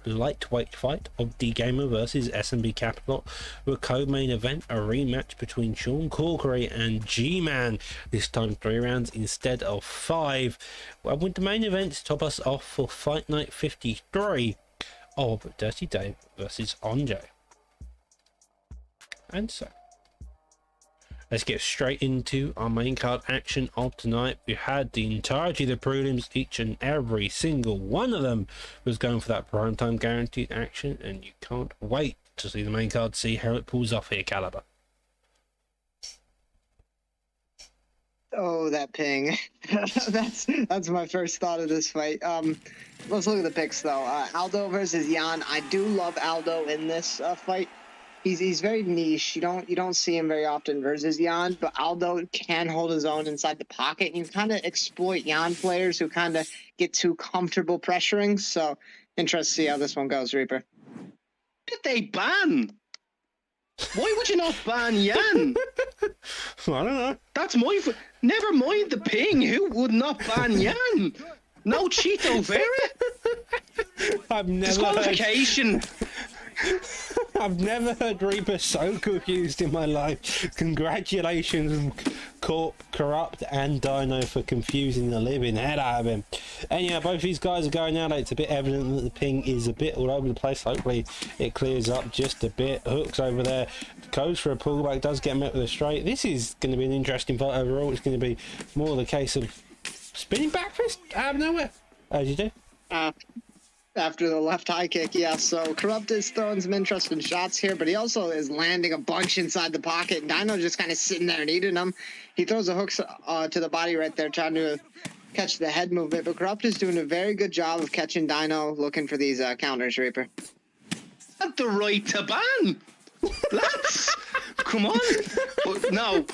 lightweight fight of D Gamer versus SMB Capital, with a co-main event, a rematch between Sean Corkery and G-Man, this time 3 rounds instead of 5. Well, with the main event to top us off for Fight Night 53 of Dirty Dave versus Onjay. And so, let's get straight into our main card action of tonight. We had the entirety of the prelims, each and every single one of them was going for that prime time guaranteed action, and you can't wait to see the main card, see how it pulls off here, Caliber. Oh, that ping. that's my first thought of this fight. Let's look at the picks, though. Aldo versus Jan. I do love Aldo in this fight. He's very niche. You don't see him very often versus Jan, but Aldo can hold his own inside the pocket. You kind of exploit Jan players who kind of get too comfortable pressuring. So, interested to see how this one goes, Reaper. Did they ban? Why would you not ban Jan? I don't know. That's my... Never mind the ping. Who would not ban Jan? No Cheeto Vera? I've never Disqualification. I've never heard Reaper so confused in my life. Congratulations, Corrupt and Dino, for confusing the living head out of him. And yeah, both these guys are going out. It's a bit evident that the ping is a bit all over the place. Hopefully it clears up just a bit. Hooks over there, goes for a pullback, does get met with a straight. This is going to be an interesting fight overall. It's going to be more the case of spinning back fist out of nowhere. As you do. After the left high kick, yeah. So Corrupt is throwing some interesting shots here, but he also is landing a bunch inside the pocket. Dino just kind of sitting there and eating them. He throws a hook to the body right there, trying to catch the head movement. But Corrupt is doing a very good job of catching Dino, looking for these counters, Reaper. Had the right to ban. Lads, come on. But no,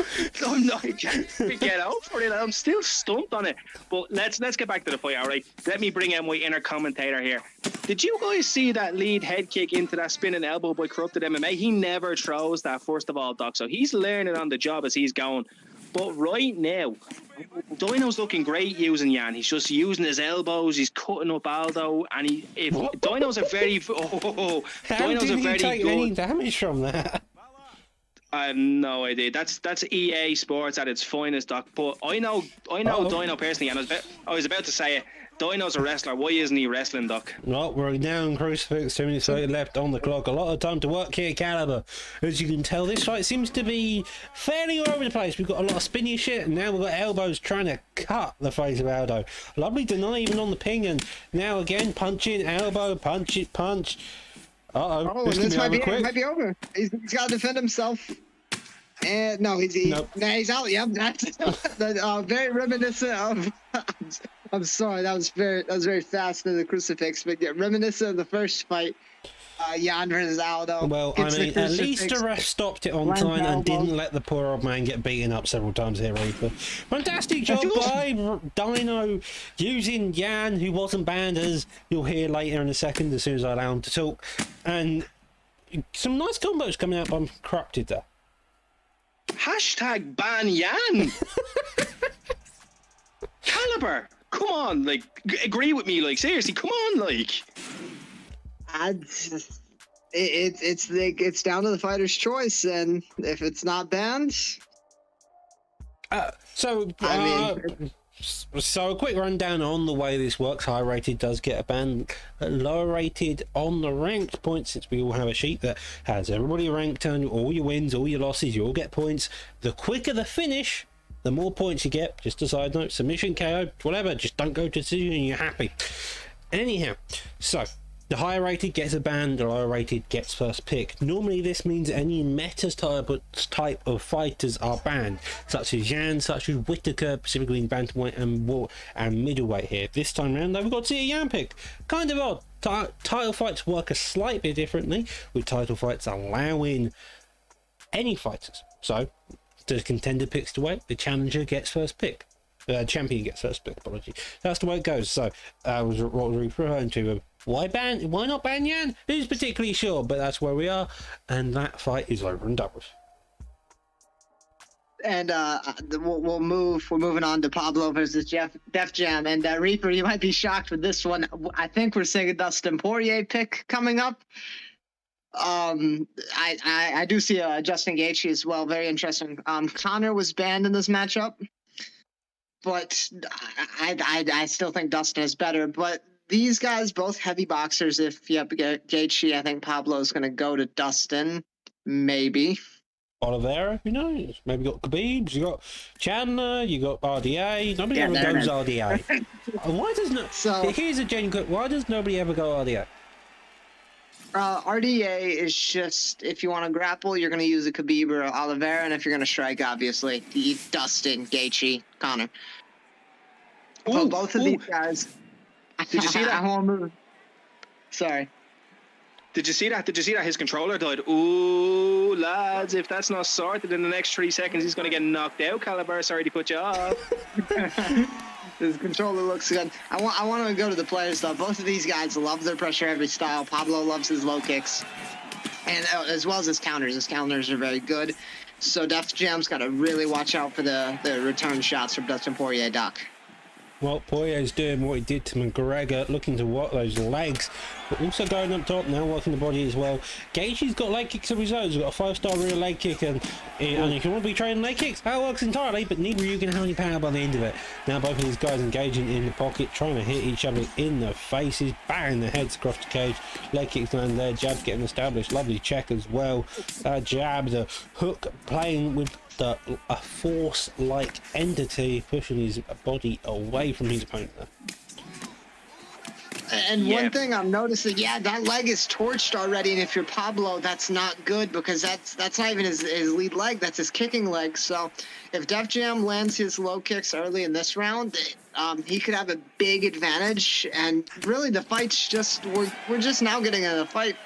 I'm not. I can't get out for it. I'm still stumped on it. But let's get back to the fight, all right? Let me bring in my inner commentator here. Did you guys see that lead head kick into that spinning elbow by Corrupted MMA? He never throws that, first of all, Doc. So he's learning on the job as he's going. But right now, Dino's looking great using Jan. He's just using his elbows. He's cutting up Aldo, and Dino's a very How Dino's did a he very take good. any damage from that? I have no idea. That's EA Sports at its finest, Doc. But I know Dino personally, and I was about to say it. Dino's a wrestler. Why isn't he wrestling, Doc? Well, we're down Crucifix, 2 minutes left on the clock. A lot of time to work here, Caliber. As you can tell, this fight seems to be fairly all over the place. We've got a lot of spinny shit, and now we've got elbows trying to cut the face of Aldo. Lovely deny even on the ping, and now again, punching, elbow, punch it, punch. Uh-oh, This might be quick. it. Might be over. He's got to defend himself. And no, Nope. he's out. Yep, that's very reminiscent of. I'm sorry, that was very fast in the crucifix, but yeah, reminiscent of the first fight, Jan versus Aldo. Well, I mean, at least the ref stopped it on time and didn't let the poor old man get beaten up several times here, Reaper. Fantastic job by Dino using Jan, who wasn't banned, as you'll hear later in a second as soon as I allow him to talk. And some nice combos coming out by Corrupted there. Hashtag ban Jan. Caliber, come on, like, agree with me, like, seriously, come on, like. It's down to the fighter's choice, and if it's not banned, So a quick rundown on the way this works. High rated does get a ban. Lower rated on the ranked points, since we all have a sheet that has everybody ranked on all your wins, all your losses, you all get points. The quicker the finish, the more points you get. Just a side note, submission, KO, whatever, just don't go to decision and you're happy. Anyhow, so the higher rated gets a ban, the lower rated gets first pick. Normally this means any meta type of fighters are banned, such as Yan, such as Whittaker, specifically in bantamweight and middleweight here. This time around, we've got to see a Yan pick. Kind of odd. Title fights work a slightly differently, with title fights allowing any fighters. So, the contender picks to weight, the challenger gets first pick. Champion gets first pick, apology. That's the way it goes. So, what was referring to. Why not ban Yan? Who's particularly sure? But that's where we are, and that fight is over and done with. And we'll move. We're moving on to Pablo versus Def Jam. And Reaper, you might be shocked with this one. I think we're seeing a Dustin Poirier pick coming up. I do see Justin Gaethje as well. Very interesting. Conor was banned in this matchup, but I still think Dustin is better. But these guys, both heavy boxers. If you have Gaethje, I think Pablo's going to go to Dustin, maybe. Oliveira, who knows? Maybe you got Khabib, you got Chandler, you got RDA. Nobody ever goes RDA. Why does no? So here's a genuine. Why does nobody ever go RDA? RDA is just, if you want to grapple, you're going to use a Khabib or Oliveira, and if you're going to strike, obviously, Dustin, Gaethje, Conor. But both of these guys. Did you see that? I won't move. Sorry. Did you see that? Did you see that his controller died? Ooh, lads, if that's not sorted in the next 3 seconds, he's going to get knocked out. Caliber, sorry to cut you off. His controller looks good. I want to go to the players, though. Both of these guys love their pressure-heavy style. Pablo loves his low kicks, and as well as his counters. His counters are very good. So Def Jam's got to really watch out for the return shots from Dustin Poirier, Doc. Well, Poirier's doing what he did to McGregor, looking to work those legs, but also going up top now, working the body as well. Gaethje's got leg kicks of his own. He's got a 5-star rear leg kick, and if you want to be training leg kicks, that works entirely, but neither of you can have any power by the end of it. Now both of these guys engaging in the pocket, trying to hit each other in the faces, bang the heads across the cage. Leg kicks land there, jabs getting established, lovely check as well. Jab, the hook playing with a force-like entity, pushing his body away from his opponent there. And one thing I'm noticing, that leg is torched already, and if you're Pablo, that's not good, because that's not even his lead leg, that's his kicking leg. So if Def Jam lands his low kicks early in this round, he could have a big advantage, and really the fight's just, we're just now getting in a fight.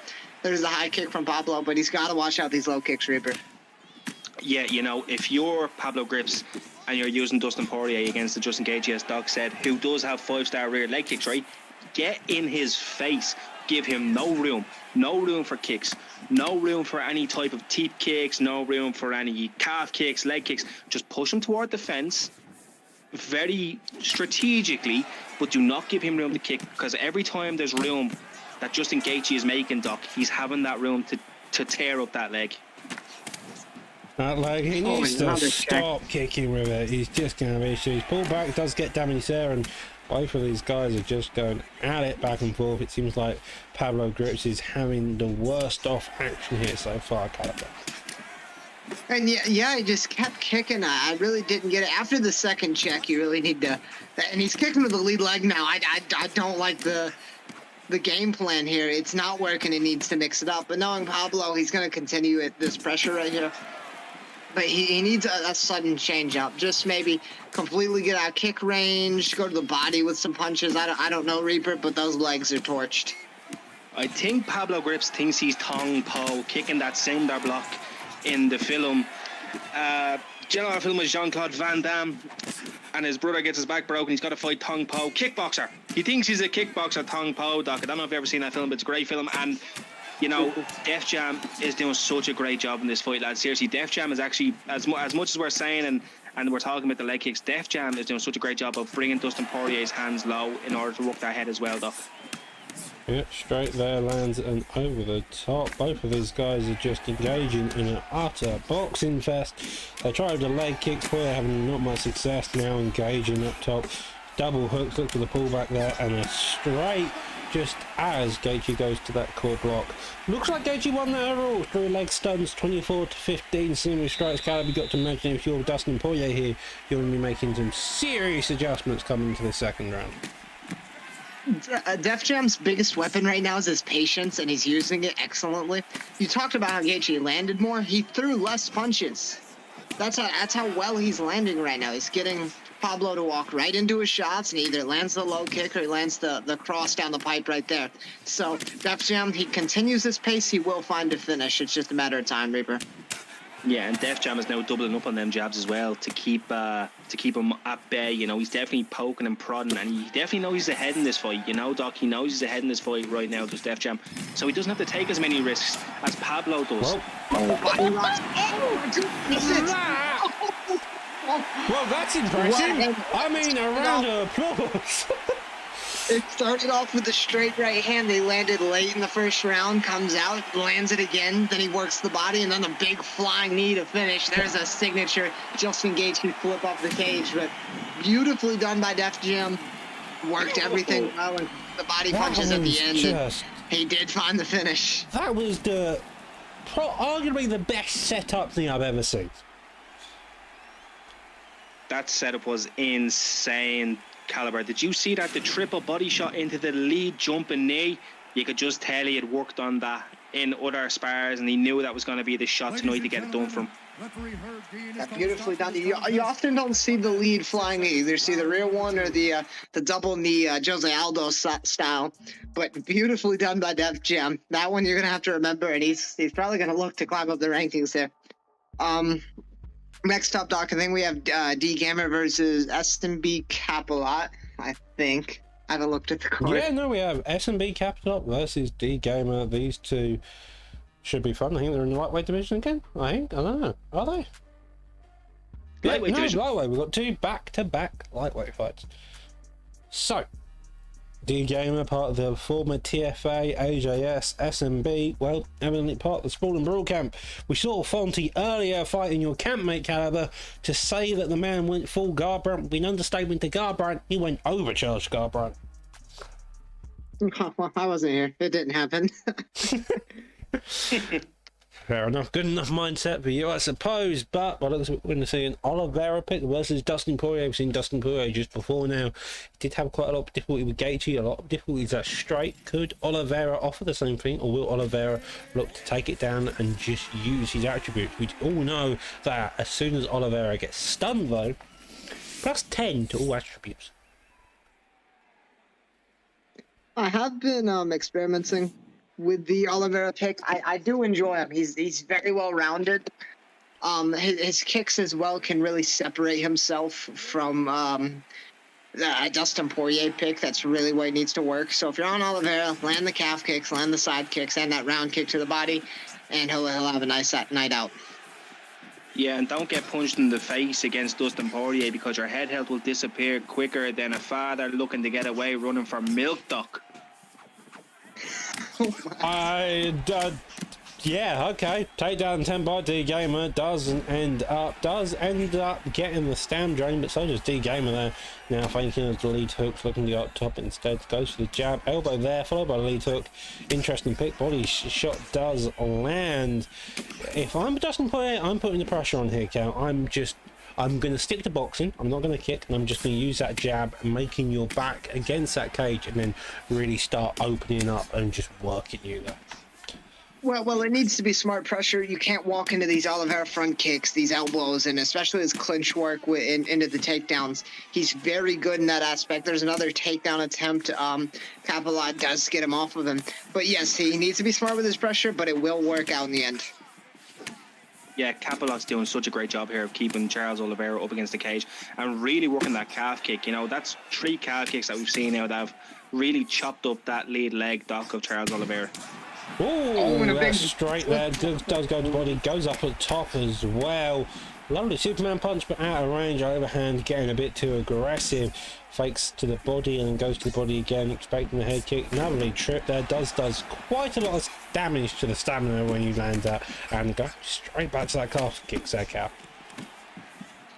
There's a high kick from Pablo, but he's got to watch out these low kicks, Reaper. Yeah, if you're Pablo Grips and you're using Dustin Poirier against the Justin Gaethje, as Doc said, who does have 5-star rear leg kicks, right? Get in his face. Give him no room for kicks, no room for any type of teep kicks, no room for any calf kicks, leg kicks. Just push him toward the fence very strategically, but do not give him room to kick, because every time there's room that Justin Gaethje is making, Doc, he's having that room to tear up that leg. That leg, he needs to stop kicking with it. He's just going to have issues. Pull back does get damage there, and both of these guys are just going at it back and forth. It seems like Pablo Grips is having the worst off action here so far, Caliber. And he just kept kicking. I really didn't get it. After the second check, you really need to... And he's kicking with the lead leg now. I don't like the game plan here. It's not working. He needs to mix it up. But knowing Pablo, he's going to continue at this pressure right here. But he needs a sudden change up. Just maybe completely get out of kick range, go to the body with some punches. I don't know, Reaper, but those legs are torched. I think Pablo Grips thinks he's Tong Po, kicking that cinder block in the film. General film is Jean-Claude Van Damme, and his brother gets his back broken. He's got to fight Tong Po, kickboxer. He thinks he's a kickboxer, Tong Po, Doc. I don't know if you've ever seen that film, but it's a great film. And Def Jam is doing such a great job in this fight, lads. Seriously, Def Jam is actually, as much as we're saying and we're talking about the leg kicks, Def Jam is doing such a great job of bringing Dustin Poirier's hands low in order to work that head as well, Doc. Yep, straight there, lands and over the top. Both of these guys are just engaging in an utter boxing fest. They tried the leg kicks, boy, having not much success. Now engaging up top. Double hooks, look for the pullback there, and a straight just as Gaethje goes to that core block. Looks like Gaethje won that overall through leg stuns, 24-15. Similar strikes, Calibre. Got to imagine if you're Dustin Poirier here, you're going to be making some serious adjustments coming into the second round. Def Jam's biggest weapon right now is his patience, and he's using it excellently. You talked about how Gaethje landed more. He threw less punches. That's how well he's landing right now. He's getting Pablo to walk right into his shots, and he either lands the low kick or he lands the cross down the pipe right there. So Def Jam, he continues this pace, he will find a finish. It's just a matter of time, Reaper. Yeah, and Def Jam is now doubling up on them jabs as well to keep him at bay. You know, he's definitely poking and prodding, and he definitely knows he's ahead in this fight. You know, Doc, he knows he's ahead in this fight right now, does Def Jam. So he doesn't have to take as many risks as Pablo does. Well, that's impressive. I mean, a round of applause. It started off with a straight right hand. They landed late in the first round, comes out, lands it again, then he works the body, and then the big flying knee to finish. There's a signature Justin Gaethje flip off the cage, but beautifully done by Def Jam. Worked everything well, and the body punches at the end. He did find the finish. That was arguably the best setup thing I've ever seen. That setup was insane, Calibre. Did you see that? The triple body shot into the lead jumping knee. You could just tell he had worked on that in other spars, and he knew that was going to be the shot tonight to get it done for him. That's beautifully done. You often don't see the lead flying knee. Either see the rear one or the double knee Jose Aldo style. But beautifully done by Def Jam. That one you're going to have to remember, and he's probably going to look to climb up the rankings there. Next up, Doc, I think we have D Gamer versus SMB Capilot, I think. I haven't looked at the card. Yeah, no, we have SMB Capilot versus D Gamer. These two should be fun. I think they're in the lightweight division again. I don't know. Are they? Lightweight division. Lightweight. We've got two back-to-back lightweight fights. So, D Gamer, part of the former TFA, AJS, SMB, well, evidently part of the Sprawl and Brawl camp. We saw Fonty earlier fighting your campmate Caliber to say that the man went full Garbrandt. We understatement to Garbrandt, he went overcharged Garbrandt. Well, I wasn't here. It didn't happen. Fair enough. Good enough mindset for you, I suppose. But we're going to see an Oliveira pick versus Dustin Poirier. We've seen Dustin Poirier just before now. He did have quite a lot of difficulty with Gaethje, a lot of difficulties at straight. Could Oliveira offer the same thing, or will Oliveira look to take it down and just use his attributes? We all know that as soon as Oliveira gets stunned, though, plus 10 to all attributes. I have been experimenting with the Oliveira pick. I do enjoy him. He's very well rounded. His kicks as well can really separate himself from Dustin Poirier pick. That's really what he needs to work. So if you're on Oliveira, land the calf kicks, land the side kicks, and that round kick to the body, and he'll have a nice night out. Yeah, and don't get punched in the face against Dustin Poirier, because your head health will disappear quicker than a father looking to get away running for milk, Doc. Yeah, okay. Takedown 10 by D Gamer does end up getting the stam drain, but so does D Gamer there. Now faking the lead hooks, looking to go up top instead. Goes for the jab, elbow there, followed by the lead hook. Interesting pick. Body shot does land. If I'm Dustin Poirier, I'm putting the pressure on here, Cal. I'm going to stick to boxing. I'm not going to kick, and I'm just going to use that jab, making your back against that cage, and then really start opening up and just working you there. Well, it needs to be smart pressure. You can't walk into these Oliveira front kicks, these elbows, and especially his clinch work into the takedowns. He's very good in that aspect. There's another takedown attempt. Capilot does get him off of him. But yes, he needs to be smart with his pressure, but it will work out in the end. Yeah, Capilot's doing such a great job here of keeping Charles Oliveira up against the cage and really working that calf kick. You know, that's 3 calf kicks that we've seen now that have really chopped up that lead leg, Doc, of Charles Oliveira. Oh, that's straight there. Does go to body, goes up at top as well. Lovely Superman punch, but out of range. Overhand, getting a bit too aggressive. Fakes to the body and then goes to the body again, expecting the head kick. Lovely trip there. Does quite a lot of damage to the stamina when you land that. And go straight back to that calf kick, Cal.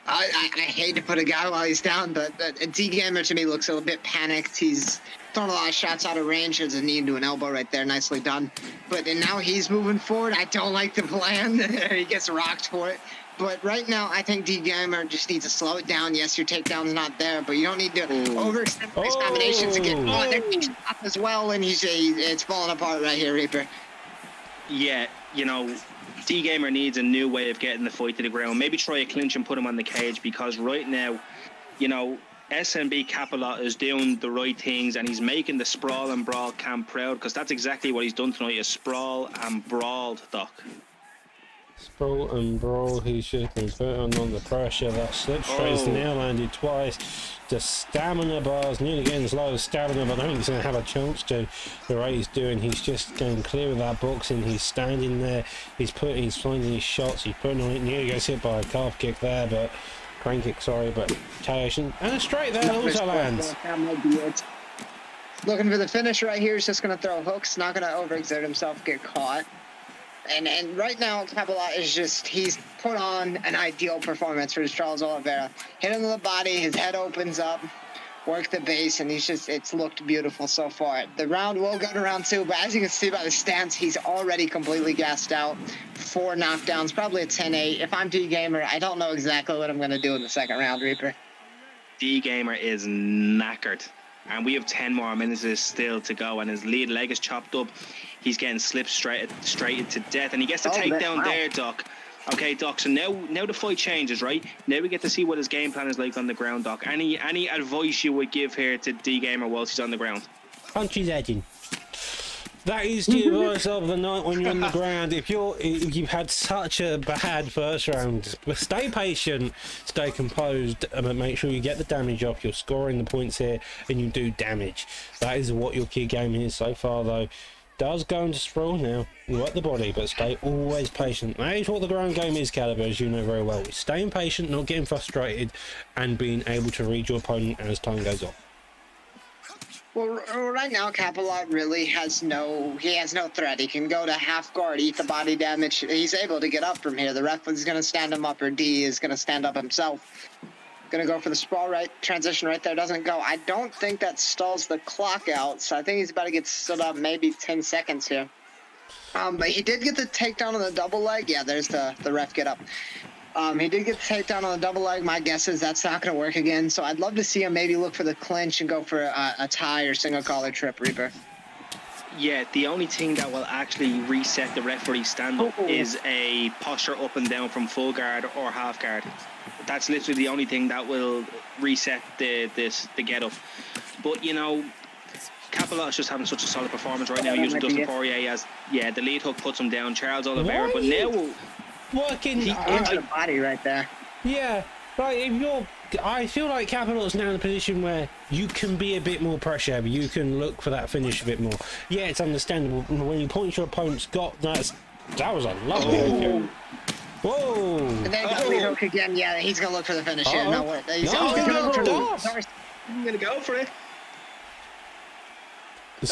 I hate to put a guy while he's down, but D-Gamer to me looks a little bit panicked. He's throwing a lot of shots out of range. There's a knee into an elbow right there. Nicely done. But and now he's moving forward. I don't like the plan. He gets rocked for it. But right now, I think D-Gamer just needs to slow it down. Yes, your takedown's not there, but you don't need to overextend his combinations again. Oh, they're up as well, and it's falling apart right here, Reaper. Yeah, you know, D-Gamer needs a new way of getting the fight to the ground. Maybe try a clinch and put him on the cage, because right now, you know, SMB Capalot is doing the right things, and he's making the Sprawl and Brawl camp proud, because that's exactly what he's done tonight, is sprawl and brawled, Doc. Sprawl and brawl, he's just been putting on the pressure. That slip straight is now landed twice. The stamina bars nearly getting as low as stamina, but I don't think he's going to have a chance to. The way he's doing, he's just going clear of that boxing. He's standing there, he's finding his shots, he's putting on it, nearly gets hit by a calf kick there, but crane kick, sorry, but Tayoshi, and a straight there also lands. That might be it. Looking for the finish right here. He's just going to throw hooks, not going to overexert himself, get caught. And right now, Capalot is just, he's put on an ideal performance for Charles Oliveira. Hit him in the body, his head opens up, work the base, and it's looked beautiful so far. The round will go to round 2, but as you can see by the stance, he's already completely gassed out. 4 knockdowns, probably a 10-8. If I'm D-Gamer, I don't know exactly what I'm going to do in the second round, Reaper. D-Gamer is knackered. And we have 10 more minutes still to go, and his lead leg is chopped up. He's getting slipped straight to death, and he gets the takedown there, Doc. Okay, Doc, so now the fight changes, right? Now we get to see what his game plan is like on the ground, Doc. Any advice you would give here to D-Gamer whilst he's on the ground? Punch his head in. That is the advice of the night when you're on the ground. If you've had such a bad first round, stay patient, stay composed, but make sure you get the damage off. You're scoring the points here, and you do damage. That is what your key game is so far, though. Does go into sprawl now. You work the body, but stay always patient. That is what the ground game is, Caliber, as you know very well. Staying patient, not getting frustrated, and being able to read your opponent as time goes on. Well, right now, Capalot really has no threat. He can go to half guard, eat the body damage. He's able to get up from here. The ref is going to stand him up, or D is going to stand up himself. Going to go for the sprawl right, transition right there, doesn't go. I don't think that stalls the clock out, so I think he's about to get stood up maybe 10 seconds here. But he did get the takedown on the double leg. Yeah, there's the ref get up. He did get the takedown on the double leg. My guess is that's not going to work again, so I'd love to see him maybe look for the clinch and go for a tie or single collar trip, Reaper. Yeah, the only thing that will actually reset the referee stand-up is a posture up and down from full guard or half guard. That's literally the only thing that will reset the get-up. But, you know, Capalot is just having such a solid performance right now, using Dustin Poirier as, the lead hook puts him down, Charles Oliveira, but now... Working into the body right there. Yeah, right. I feel like Capalot's now in a position where you can be a bit more pressure heavy. You can look for that finish a bit more. Yeah, it's understandable when you point your opponent's got that was a lovely hook. Whoa! And then lead hook again. Yeah, he's gonna look for the finish here. No, he's gonna go for it.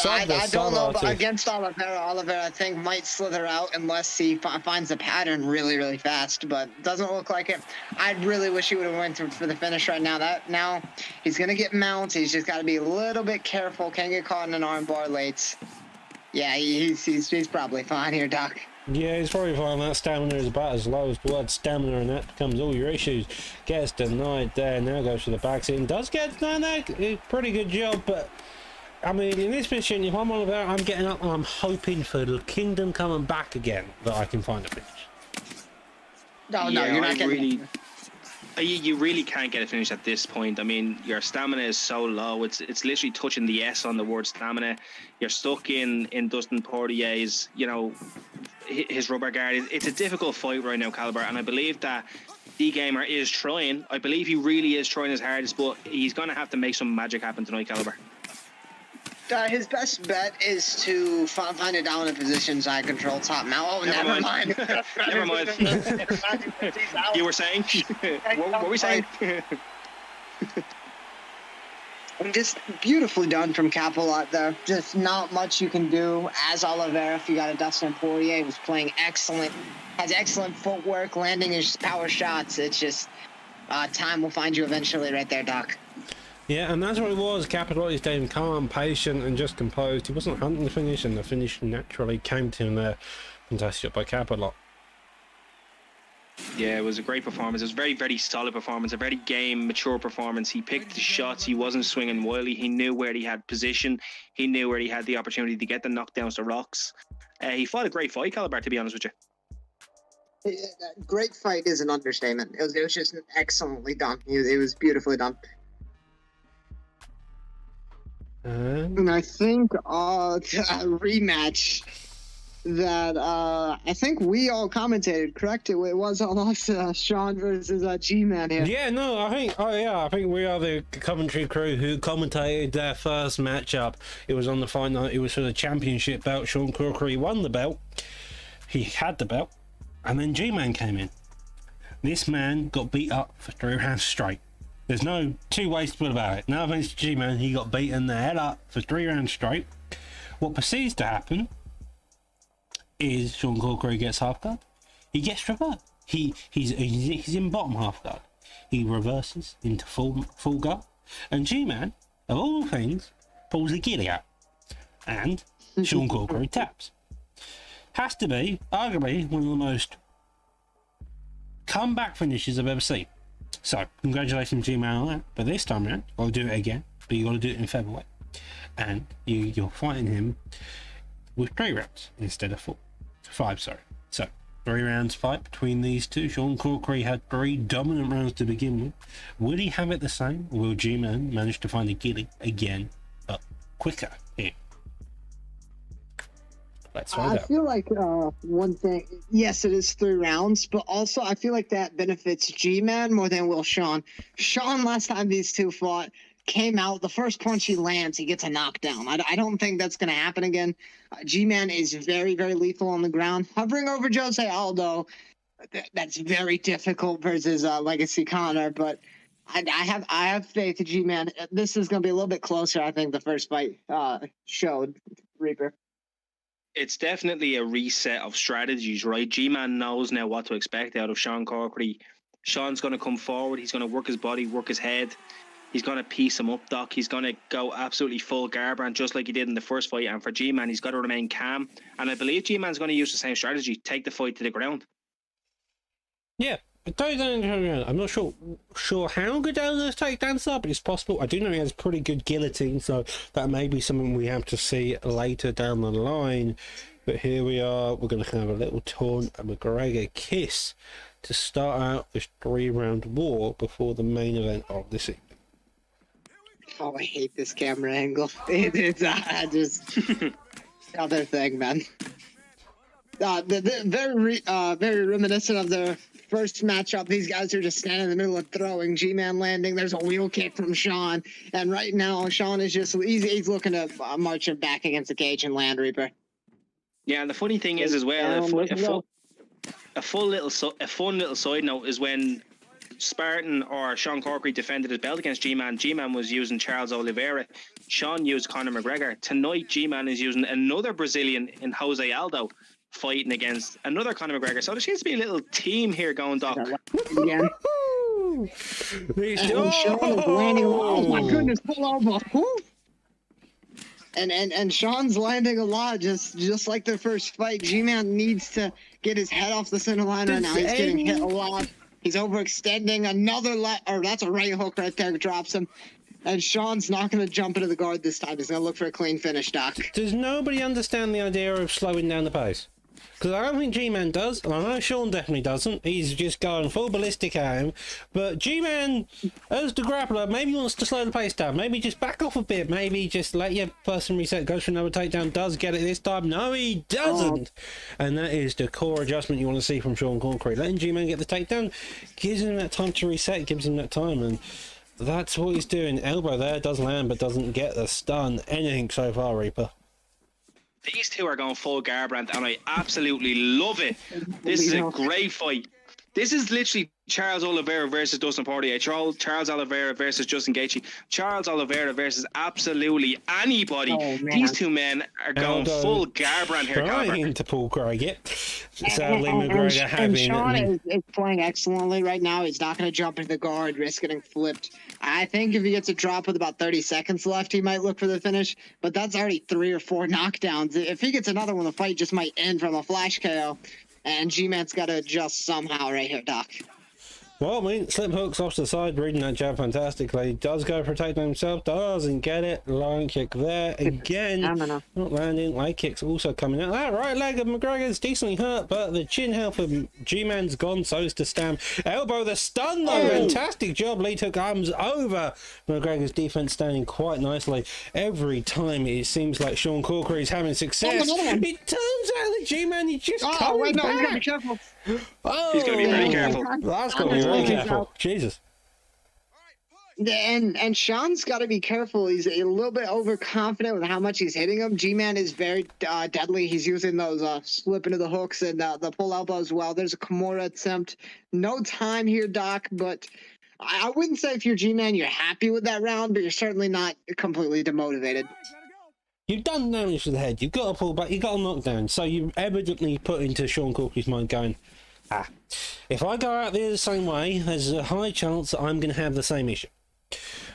I don't know, but against Oliveira I think might slither out unless he finds the pattern really, really fast, but doesn't look like it. I really wish he would have went for the finish right now. Now he's going to get mounted. He's just got to be a little bit careful. Can't get caught in an arm bar late. Yeah, he's probably fine here, Doc. Yeah, he's probably fine. That stamina is about as low as blood stamina, and that becomes all your issues. Gets denied there. Now goes for the back seat and does get denied there. Pretty good job, but... I mean, in this position, if I'm Oliveira, I'm getting up and I'm hoping for the kingdom coming back again that I can find a finish. No, you're not getting you really can't get a finish at this point. I mean, your stamina is so low. It's literally touching the S on the word stamina. You're stuck in Dustin Poirier's, you know, his rubber guard. It's a difficult fight right now, Caliber, and I believe that D-Gamer is trying. I believe he really is trying his hardest, but he's going to have to make some magic happen tonight, Caliber. His best bet is to find a dominant position, side control, top mount. Oh, never mind. Never mind. You were saying? What were we saying? Just beautifully done from Capelot there. Just not much you can do. As Oliveira, if you got a Dustin Poirier, who's playing excellent, has excellent footwork, landing his power shots. It's just time will find you eventually right there, Doc. Yeah, and that's what it was. Capelot is staying calm, patient, and just composed. He wasn't hunting the finish, and the finish naturally came to him there. Fantastic job by Capelot. Yeah, it was a great performance. It was a very, very solid performance, a very game, mature performance. He picked the shots. He wasn't swinging wildly. He knew where he had position. He knew where he had the opportunity to get the knockdowns to rocks. He fought a great fight, Caliber, to be honest with you. Great fight is an understatement. It was just excellently done. It was beautifully done. And I think a rematch that I think we all commentated, correct? It was all us, Sean versus G-Man here. Yeah, no, I think we are the commentary crew who commentated their first matchup. It was on the fight night. It was for the championship belt. Sean Corkery won the belt. He had the belt, and then G-Man came in. This man got beat up for 3 rounds straight. There's no two ways to put about it. No offense to G-Man, he got beaten the head up for 3 rounds straight. What proceeds to happen is Sean Corkery gets half guard. He gets revert. He's in bottom half guard. He reverses into full guard, and G-Man, of all things, pulls a giddy out, and Sean Corkery taps. Has to be arguably one of the most comeback finishes I've ever seen. So congratulations, G-Man, on that. But this time around, I'll do it again. But you got to do it in featherweight, and you're fighting him with 3 rounds instead of 5, sorry. So 3 rounds fight between these two. Sean Corkery had 3 dominant rounds to begin with. Will he have it the same, or will G-Man manage to find a giddy again, but quicker here? Let's find out. I feel like one thing, yes, it is 3 rounds, but also I feel like that benefits G-Man more than will Sean. Sean, last time these two fought, came out, the first punch he lands, he gets a knockdown. I don't think that's going to happen again. G-Man is very, very lethal on the ground. Hovering over Jose Aldo, that's very difficult versus Legacy Connor, but I have faith in G-Man. This is going to be a little bit closer, I think, the first fight showed, Reaper. It's definitely a reset of strategies, right? G-Man knows now what to expect out of Sean Corkery. Sean's going to come forward. He's going to work his body, work his head. He's going to piece him up, Doc. He's going to go absolutely full Garbrandt, just like he did in the first fight. And for G-Man, he's got to remain calm. And I believe G-Man's going to use the same strategy, take the fight to the ground. Yeah, I'm not sure how good those takedowns are, but it's possible. I do know he has pretty good guillotine, so that may be something we have to see later down the line. But here we are. We're going to have a little Torn and McGregor kiss to start out this 3-round war before the main event of this evening. Oh, I hate this camera angle. It's just other thing, man. Very reminiscent of the first matchup. These guys are just standing in the middle of throwing. G-Man landing. There's a wheel kick from Sean, and right now Sean is just—he's looking to march him back against the cage and land, Reaper. Yeah, and the funny thing is as well, a fun little side note is when Spartan or Sean Corkery defended his belt against G-Man. G-Man was using Charles Oliveira. Sean used Conor McGregor. Tonight, G-Man is using another Brazilian in Jose Aldo, fighting against another Conor McGregor. So there seems to be a little team here going, Doc. Again. Sean is landing. Oh my goodness! Pull over. And Sean's landing a lot, just like their first fight. G-Man needs to get his head off the center line right now. He's getting hit a lot. He's overextending. That's a right hook right there, drops him. And Sean's not going to jump into the guard this time. He's going to look for a clean finish, Doc. Does nobody understand the idea of slowing down the pace? Because I don't think G-Man does, and I know Sean definitely doesn't. He's just going full ballistic at him. But G-Man, as the grappler, maybe wants to slow the pace down. Maybe just back off a bit. Maybe just let your person reset, goes for another takedown, does get it this time. No, he doesn't. And that is the core adjustment you want to see from Sean Corkery. Letting G-Man get the takedown gives him that time to reset, gives him that time. And that's what he's doing. Elbow there does land, but doesn't get the stun. Anything so far, Reaper. These two are going full Garbrandt, and I absolutely love it. This is a great fight. This is literally Charles Oliveira versus Dustin Poirier. Charles Oliveira versus Justin Gaethje. Charles Oliveira versus absolutely anybody. These two men are going full Garbrandt here. Trying to pull Craig. Sadly, McGregor having... And Sean is playing excellently right now. He's not going to jump into the guard, risk getting flipped. I think if he gets a drop with about 30 seconds left, he might look for the finish. But that's already 3 or 4 knockdowns. If he gets another one, the fight just might end from a flash KO. And G-Man's got to adjust somehow right here, Doc. Well, I mean, slip hooks off to the side, reading that jab fantastically. Does go protecting himself, doesn't get it. Line kick there again. Not landing. Leg kicks also coming out. That right leg of McGregor's decently hurt, but the chin health of G-Man's gone, so is to Stam. Elbow the stun though. Fantastic job. Lead hook arms over McGregor's defense, standing quite nicely. Every time it seems like Sean Corkery is having success. It turns out that G-Man, he just Oh, wait, no, you gotta be careful. Oh, he's going to be very careful. That's going to be very careful. Jesus. And Sean's got to be careful. He's a little bit overconfident with how much he's hitting him. G-Man is very deadly. He's using those slip into the hooks and the pull elbow as well. There's a Kimura attempt. No time here, Doc, but I wouldn't say if you're G-Man, you're happy with that round, but you're certainly not completely demotivated. You've done damage to the head. You've got to pull back. You've got to knock down. So you evidently put into Sean Corkery's mind going, if I go out there the same way, there's a high chance that I'm going to have the same issue.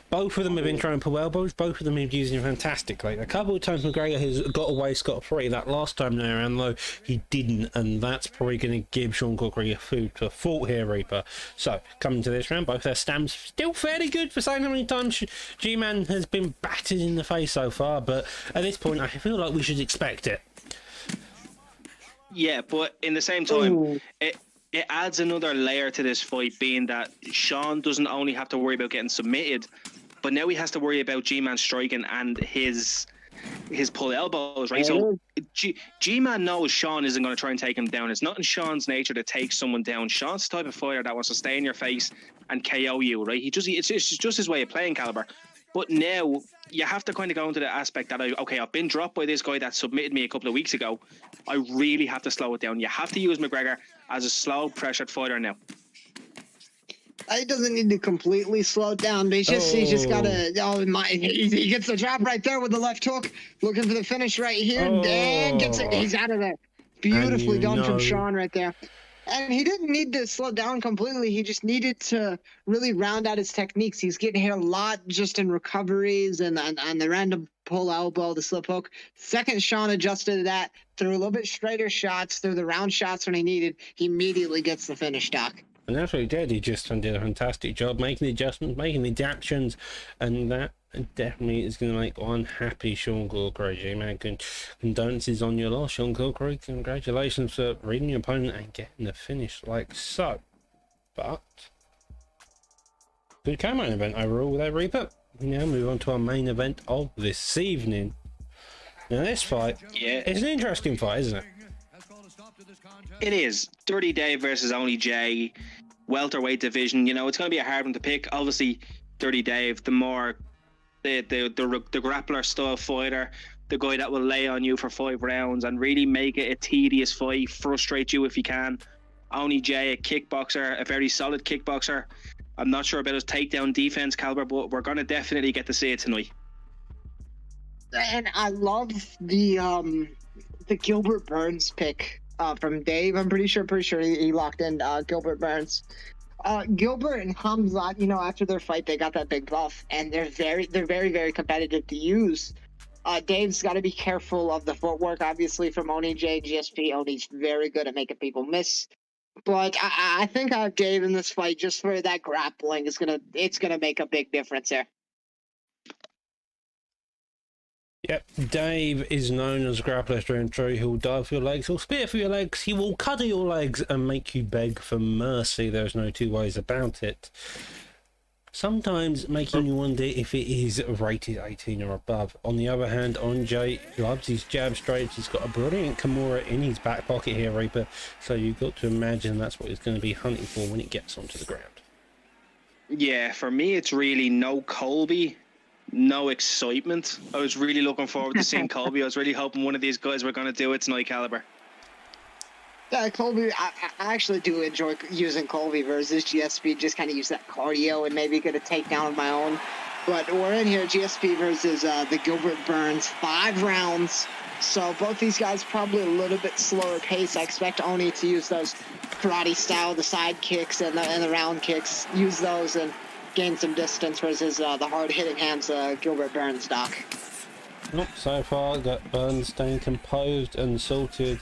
Both of them have been throwing pull elbows. Both of them have used them fantastically. A couple of times McGregor has got away scot-free. That last time there around, though, he didn't, and that's probably going to give Sean Corkery a food for thought here, Reaper. So, coming to this round, both their stamps still fairly good for saying how many times G-Man has been battered in the face so far, but at this point, I feel like we should expect it. Yeah, but in the same time, it adds another layer to this fight, being that Sean doesn't only have to worry about getting submitted, but now he has to worry about G-Man striking and his pull elbows, right? So G-Man knows Sean isn't going to try and take him down. It's not in Sean's nature to take someone down. Sean's the type of fighter that wants to stay in your face and KO you, right? It's just his way of playing, Caliber. But now you have to kind of go into the aspect that I've been dropped by this guy that submitted me a couple of weeks ago. I really have to slow it down. You have to use McGregor as a slow, pressured fighter now. He doesn't need to completely slow it down, but he's just got to. He gets the drop right there with the left hook, looking for the finish right here, and gets it. He's out of there. Beautifully done from Sean right there. And he didn't need to slow down completely. He just needed to really round out his techniques. He's getting hit a lot just in recoveries and the random pull elbow, the slip hook. Second, Sean adjusted to that, threw a little bit straighter shots, threw the round shots when he needed. He immediately gets the finish, Doc. And that's what he did. He just did a fantastic job making the adjustments, making the adaptations, and that definitely is going to make one happy Sean Corkery. G-Man, condolences on your loss, Sean Corkery. Congratulations for reading your opponent and getting the finish like so. But good co-main event overall there, Reaper. We now move on to our main event of this evening. Now this fight, it's an interesting fight, isn't it? It is. Dirty Dave versus Only Jay, welterweight division. You know, it's going to be a hard one to pick. Obviously, Dirty Dave, the more the grappler style fighter, the guy that will lay on you for 5 rounds and really make it a tedious fight, frustrate you if you can. Only Jay, a kickboxer, a very solid kickboxer. I'm not sure about his takedown defense, Caliber, but we're going to definitely get to see it tonight. And I love the Gilbert Burns pick from Dave. I'm pretty sure he locked in Gilbert Burns. Gilbert and Hamzat, you know, after their fight, they got that big buff, and they're very, very competitive to use. Dave's got to be careful of the footwork, obviously, from Oni J GSP. Oni's very good at making people miss. But I think I have Dave in this fight just for that grappling. It's gonna make a big difference there. Yep, Dave is known as a grappler through and through. He'll dive for your legs, he'll spear for your legs, he will cutter your legs and make you beg for mercy. There's no two ways about it. Sometimes making you wonder if it is rated 18 or above. On the other hand, Onjay loves his jab straight. He's got a brilliant Kimura in his back pocket here, Reaper. So you've got to imagine that's what he's going to be hunting for when it gets onto the ground. Yeah, for me, it's really no Colby, no excitement. I was really looking forward to seeing Colby. I was really hoping one of these guys were going to do it tonight, Caliber. Yeah, Colby, I actually do enjoy using Colby versus GSP, just kind of use that cardio and maybe get a takedown of my own. But we're in here, GSP versus the Gilbert Burns, 5 rounds. So both these guys probably a little bit slower pace. I expect Oni to use those karate style, the side kicks and the round kicks, use those and gain some distance versus the hard-hitting hands Gilbert Burns, Doc. Nope, so far got Burns staying composed and sorted.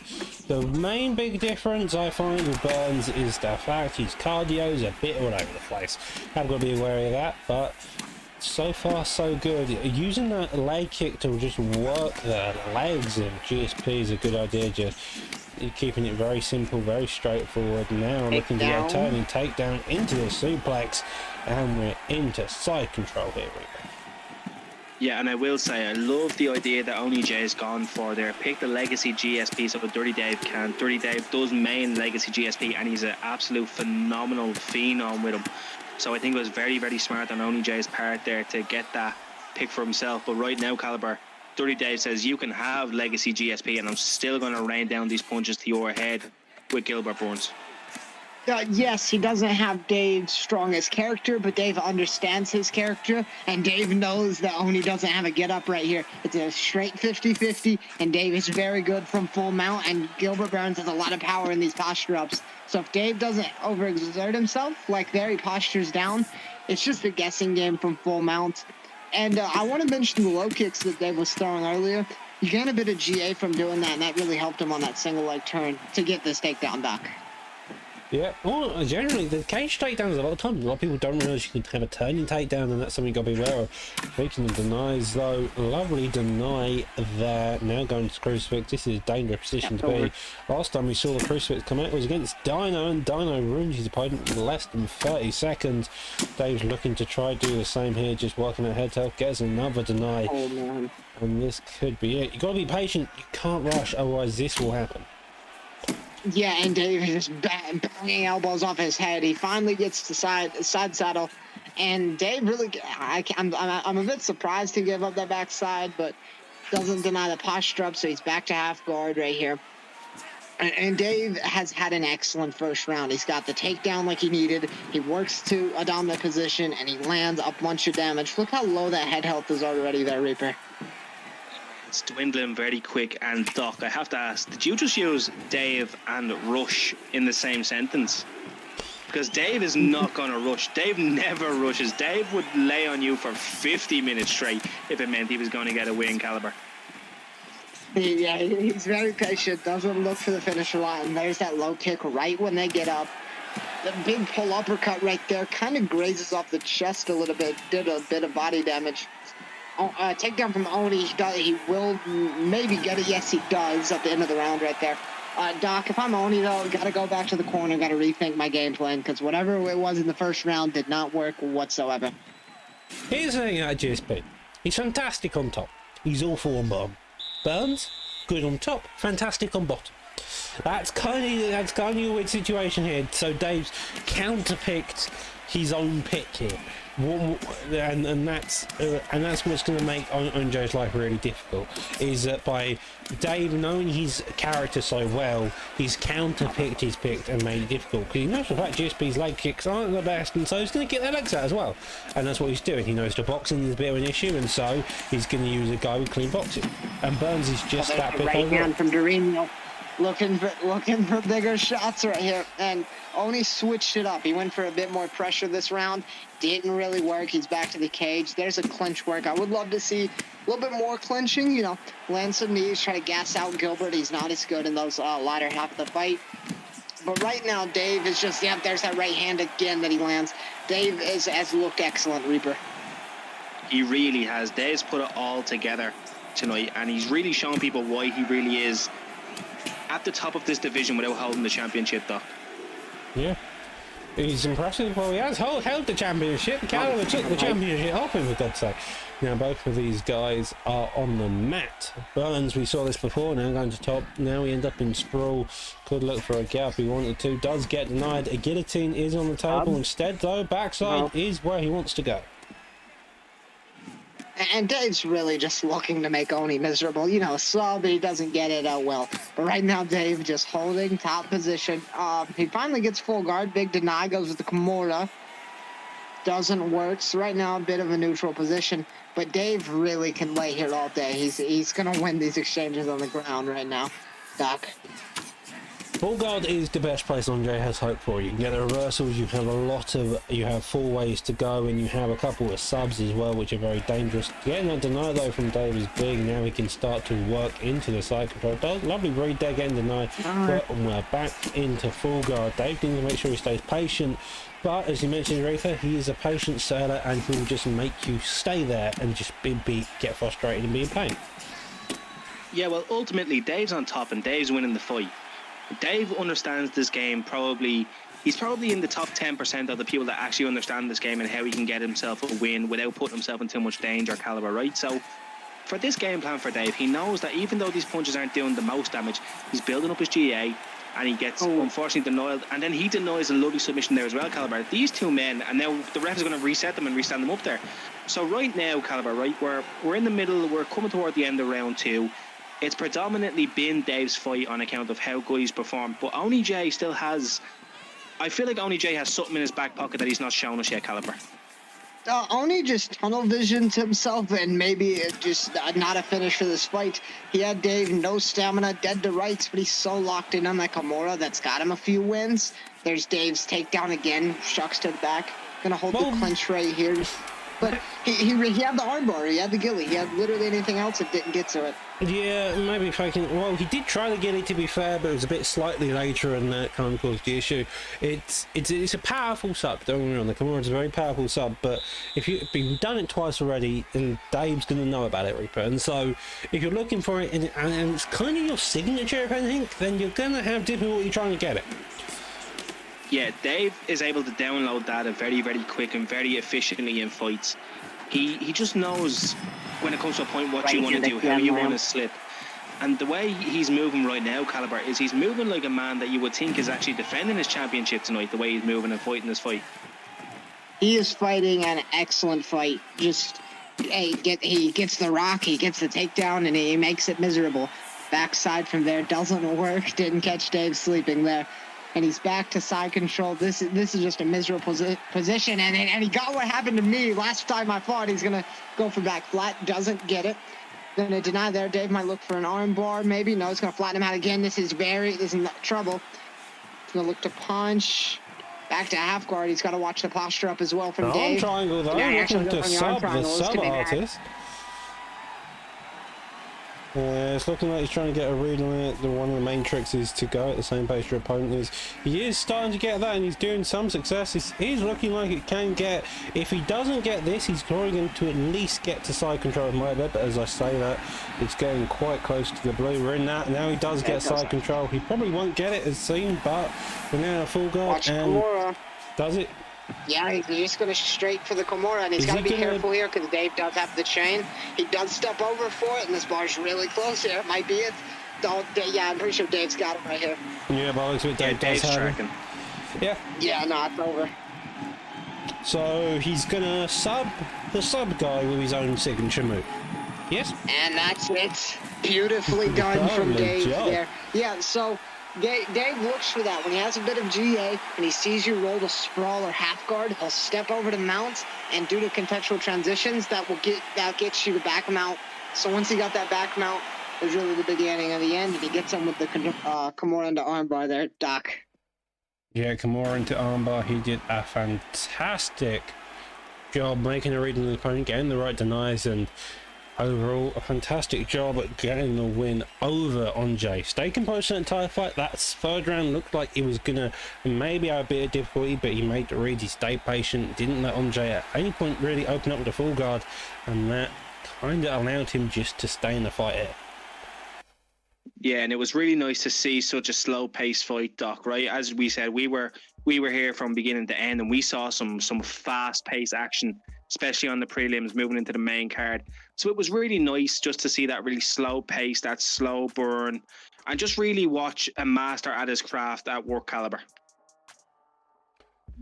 The main big difference I find with Burns is the fact his cardio is a bit all over the place. I've got to be wary of that, but so far so good. Using that leg kick to just work the legs in GSP is a good idea, just keeping it very simple, very straightforward. Now looking to get a turning takedown into the suplex, and we're into side control here, Reaper. Yeah, and I will say, I love the idea that Oni J has gone for there. Pick the legacy GSP so Dirty Dave can. Dirty Dave does main legacy GSP, and he's an absolute phenomenal phenom with him. So I think it was very, very smart on Oni J's part there to get that pick for himself. But right now, Caliber, Dirty Dave says you can have legacy GSP, and I'm still going to rain down these punches to your head with Gilbert Burns. Yes, he doesn't have Dave's strongest character, but Dave understands his character, and Dave knows that Oni doesn't have a get-up right here. It's a straight 50-50, and Dave is very good from full mount, and Gilbert Burns has a lot of power in these posture-ups. So if Dave doesn't overexert himself, like there, he postures down, it's just a guessing game from full mount. And I want to mention the low kicks that Dave was throwing earlier. You gain a bit of GA from doing that, and that really helped him on that single-leg turn to get this takedown, Doc. Yeah, well, generally, the cage takedowns, a lot of times, a lot of people don't realise you can have a turning takedown, and that's something you've got to be aware of. Speaking of denies, though, lovely deny there. Now going to crucifix. This is a dangerous position to be. Last time we saw the crucifix come out was against Dino, and Dino ruined his opponent in less than 30 seconds. Dave's looking to try to do the same here, just working at head health, gets another deny. Oh, man. And this could be it. You've got to be patient. You can't rush, otherwise this will happen. Yeah, and Dave is just banging elbows off his head. He finally gets to side saddle, and Dave really, I'm a bit surprised to give up that backside, but doesn't deny the posture up, so he's back to half guard right here. And Dave has had an excellent first round. He's got the takedown like he needed. He works to a dominant position, and he lands a bunch of damage. Look how low that head health is already there, Reaper. It's dwindling very quick. And Doc, I have to ask, did you just use Dave and Rush in the same sentence? Because Dave is not going to rush. Dave never rushes. Dave would lay on you for 50 minutes straight if it meant he was going to get a win, Caliber. Yeah, he's very patient, doesn't look for the finisher line. There's that low kick right when they get up. The big pull uppercut right there kind of grazes off the chest a little bit, did a bit of body damage. Takedown from Oni, he will maybe get it. Yes, he does at the end of the round right there. Doc, if I'm Oni, though, got to go back to the corner, got to rethink my game plan, because whatever it was in the first round did not work whatsoever. Here's the thing about GSP. He's fantastic on top. He's awful on bottom. Burns, good on top, fantastic on bottom. That's kind of a weird situation here. So Dave's counterpicked his own pick here. And that's what's going to make Joe's life really difficult, is that by Dave knowing his character so well, he's counterpicked his pick and made it difficult, because he knows for the fact GSP's leg kicks aren't the best, and so he's going to get their legs out as well, and that's what he's doing. He knows the boxing is a bit of an issue, and so he's going to use a guy with clean boxing, and Burns is just that pick right over. Hand from Dorino. Looking for bigger shots right here, and Oni switched it up. He went for a bit more pressure this round. Didn't really work. He's back to the cage. There's a clinch work. I would love to see a little bit more clinching. You know, land some knees, try to gas out Gilbert. He's not as good in those latter half of the fight. But right now, Dave is just, there's that right hand again that he lands. Dave has looked excellent, Reaper. He really has. Dave's put it all together tonight, and he's really shown people why he really is at the top of this division without holding the championship, Doc. Yeah. He's impressive. Well, he has held the championship. Caliber took the championship off him, for God's sake. Now, both of these guys are on the mat. Burns, we saw this before, now going to top. Now we end up in sprawl. Could look for a gap he wanted to. Does get denied. A guillotine is on the table. Instead, though, backside is where he wants to go. And Dave's really just looking to make Oni miserable. You know, sub, he doesn't get it out well. But right now, Dave just holding top position. He finally gets full guard. Big deny, goes with the Kimura. Doesn't work. So right now, a bit of a neutral position. But Dave really can lay here all day. He's going to win these exchanges on the ground right now. Doc. Full guard is the best place Andre has hope for. You can get the reversals, you have 4 ways to go, and you have a couple of subs as well, which are very dangerous. Getting that deny though from Dave is big. Now he can start to work into the side control. Lovely read there, getting denied, but we're back into full guard. Dave needs to make sure he stays patient, but as you mentioned, Aretha, he is a patient sailor, and he will just make you stay there and just get frustrated and be in pain. Yeah, well, ultimately, Dave's on top and Dave's winning the fight. Dave understands this game he's probably in the top 10% of the people that actually understand this game and how he can get himself a win without putting himself in too much danger, Caliber, right? So for this game plan for Dave, he knows that even though these punches aren't doing the most damage, he's building up his GA and he gets unfortunately denied, and then he denies a lovely submission there as well, Caliber. These two men, and now the ref is going to reset them and restand them up there. So right now, Caliber, right, we're in the middle, we're coming toward the end of round 2. It's predominantly been Dave's fight on account of how good he's performed, but Oni J still has... I feel like Oni J has something in his back pocket that he's not shown us yet, Caliber. Oni just tunnel visioned himself, and maybe it just not a finish for this fight. He had Dave no stamina, dead to rights, but he's so locked in on that Kimura that's got him a few wins. There's Dave's takedown again, shucks to the back. Gonna hold the clinch right here. But he had the armbar, he had the ghillie, he had literally anything else that didn't get to it. Yeah, maybe faking. Well, he did try to get it, to be fair, but it was a bit slightly later, and that kind of caused the issue. It's a powerful sub. Don't get me wrong, the Kimura's a very powerful sub, but if you've done it twice already, then Dave's going to know about it, Reaper. And so, if you're looking for it, and it's kind of your signature, if anything, then you're going to have difficulty trying to get it. Yeah, Dave is able to download data very, very quick and very efficiently in fights. He just knows when it comes to a point what you want to do, how you want to slip. And the way he's moving right now, Caliber, is he's moving like a man that you would think is actually defending his championship tonight, the way he's moving and fighting this fight. He is fighting an excellent fight. Just, he gets the rock, he gets the takedown, and he makes it miserable. Backside from there doesn't work. Didn't catch Dave sleeping there. And he's back to side control. This is just a miserable position. And he got what happened to me last time I fought. He's going to go for back flat. Doesn't get it. Going to deny there. Dave might look for an arm bar, maybe. No, he's going to flatten him out again. This is trouble. He's going to look to punch. Back to half guard. He's got to watch the posture up as well from Dave. Triangle, though. Looking to sub the sub artist. It's looking like he's trying to get a read on it. One of the main tricks is to go at the same pace your opponent is. He is starting to get that, and he's doing some success. He's looking like it can get. If he doesn't get this, he's probably going to at least get to side control of my bed. But as I say that, it's getting quite close to the blue. We're in that. Now he does get side control. He probably won't get it as seen, but we're now in full guard. Watch Kimura. Does it? Yeah, he's just going to straight for the Kimura, and he's got to be careful here because Dave does have the chain. He does step over for it, and this bar's really close here. It might be it. Yeah, I'm pretty sure Dave's got it right here. Yeah, but looks like Dave's tracking. Yeah. Yeah, no, it's over. So he's going to sub the sub guy with his own signature move. Yes? And that's it. Beautifully done from Dave there. Yeah, so Dave looks for that. When he has a bit of GA and he sees you roll the sprawl or half guard, he'll step over to mounts, and due to contextual transitions, that gets you to back mount. So once he got that back mount, it was really the beginning of the end, and he gets him with the Kimura into armbar there, Doc. Yeah, Kimura into armbar. He did a fantastic job making a read on the opponent, getting the right denies, and overall, a fantastic job at getting the win over Andre. Stay composed in the entire fight. That third round looked like it was gonna maybe have a bit of difficulty, but he made the read. He stayed patient, didn't let Andre at any point really open up with the full guard, and that kind of allowed him just to stay in the fight here. Yeah, and it was really nice to see such a slow-paced fight, Doc, right? As we said, we were we were here from beginning to end, and we saw some fast-paced action, especially on the prelims moving into the main card. So it was really nice just to see that really slow pace, that slow burn, and just really watch a master at his craft at work caliber.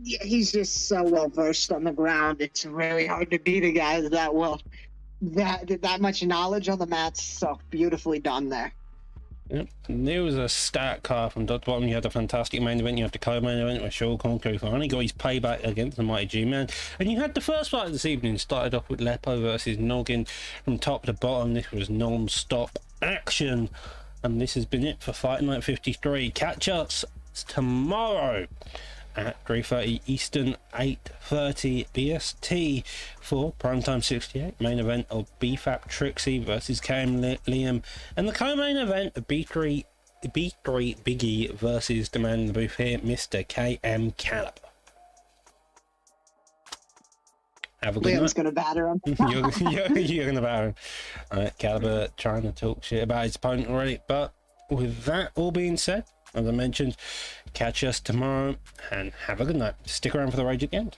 Yeah, he's just so well versed on the ground. It's really hard to beat a guy that well, that much knowledge on the mats. So beautifully done there. Yep. There was a stat card from top to bottom. You had the fantastic main event, you had the co-main event where Shaw Conqueror finally got his payback against the Mighty G-Man, and you had the first fight of this evening. Started off with Lepo versus Noggin. From top to bottom, this was non-stop action, and this has been it for Fight Night 53. Catch us tomorrow at 3:30 Eastern, 8:30 BST for Primetime 68. Main event of BFAP Trixie versus KM Liam, and the co-main event of B3 Biggie versus the man in the booth here, Mr. KM Caliber. Have a good Liam's night. gonna batter him. you're gonna batter him. Alright, Caliber trying to talk shit about his opponent already, but with that all being said, as I mentioned, catch us tomorrow and have a good night. Stick around for the rage at the end.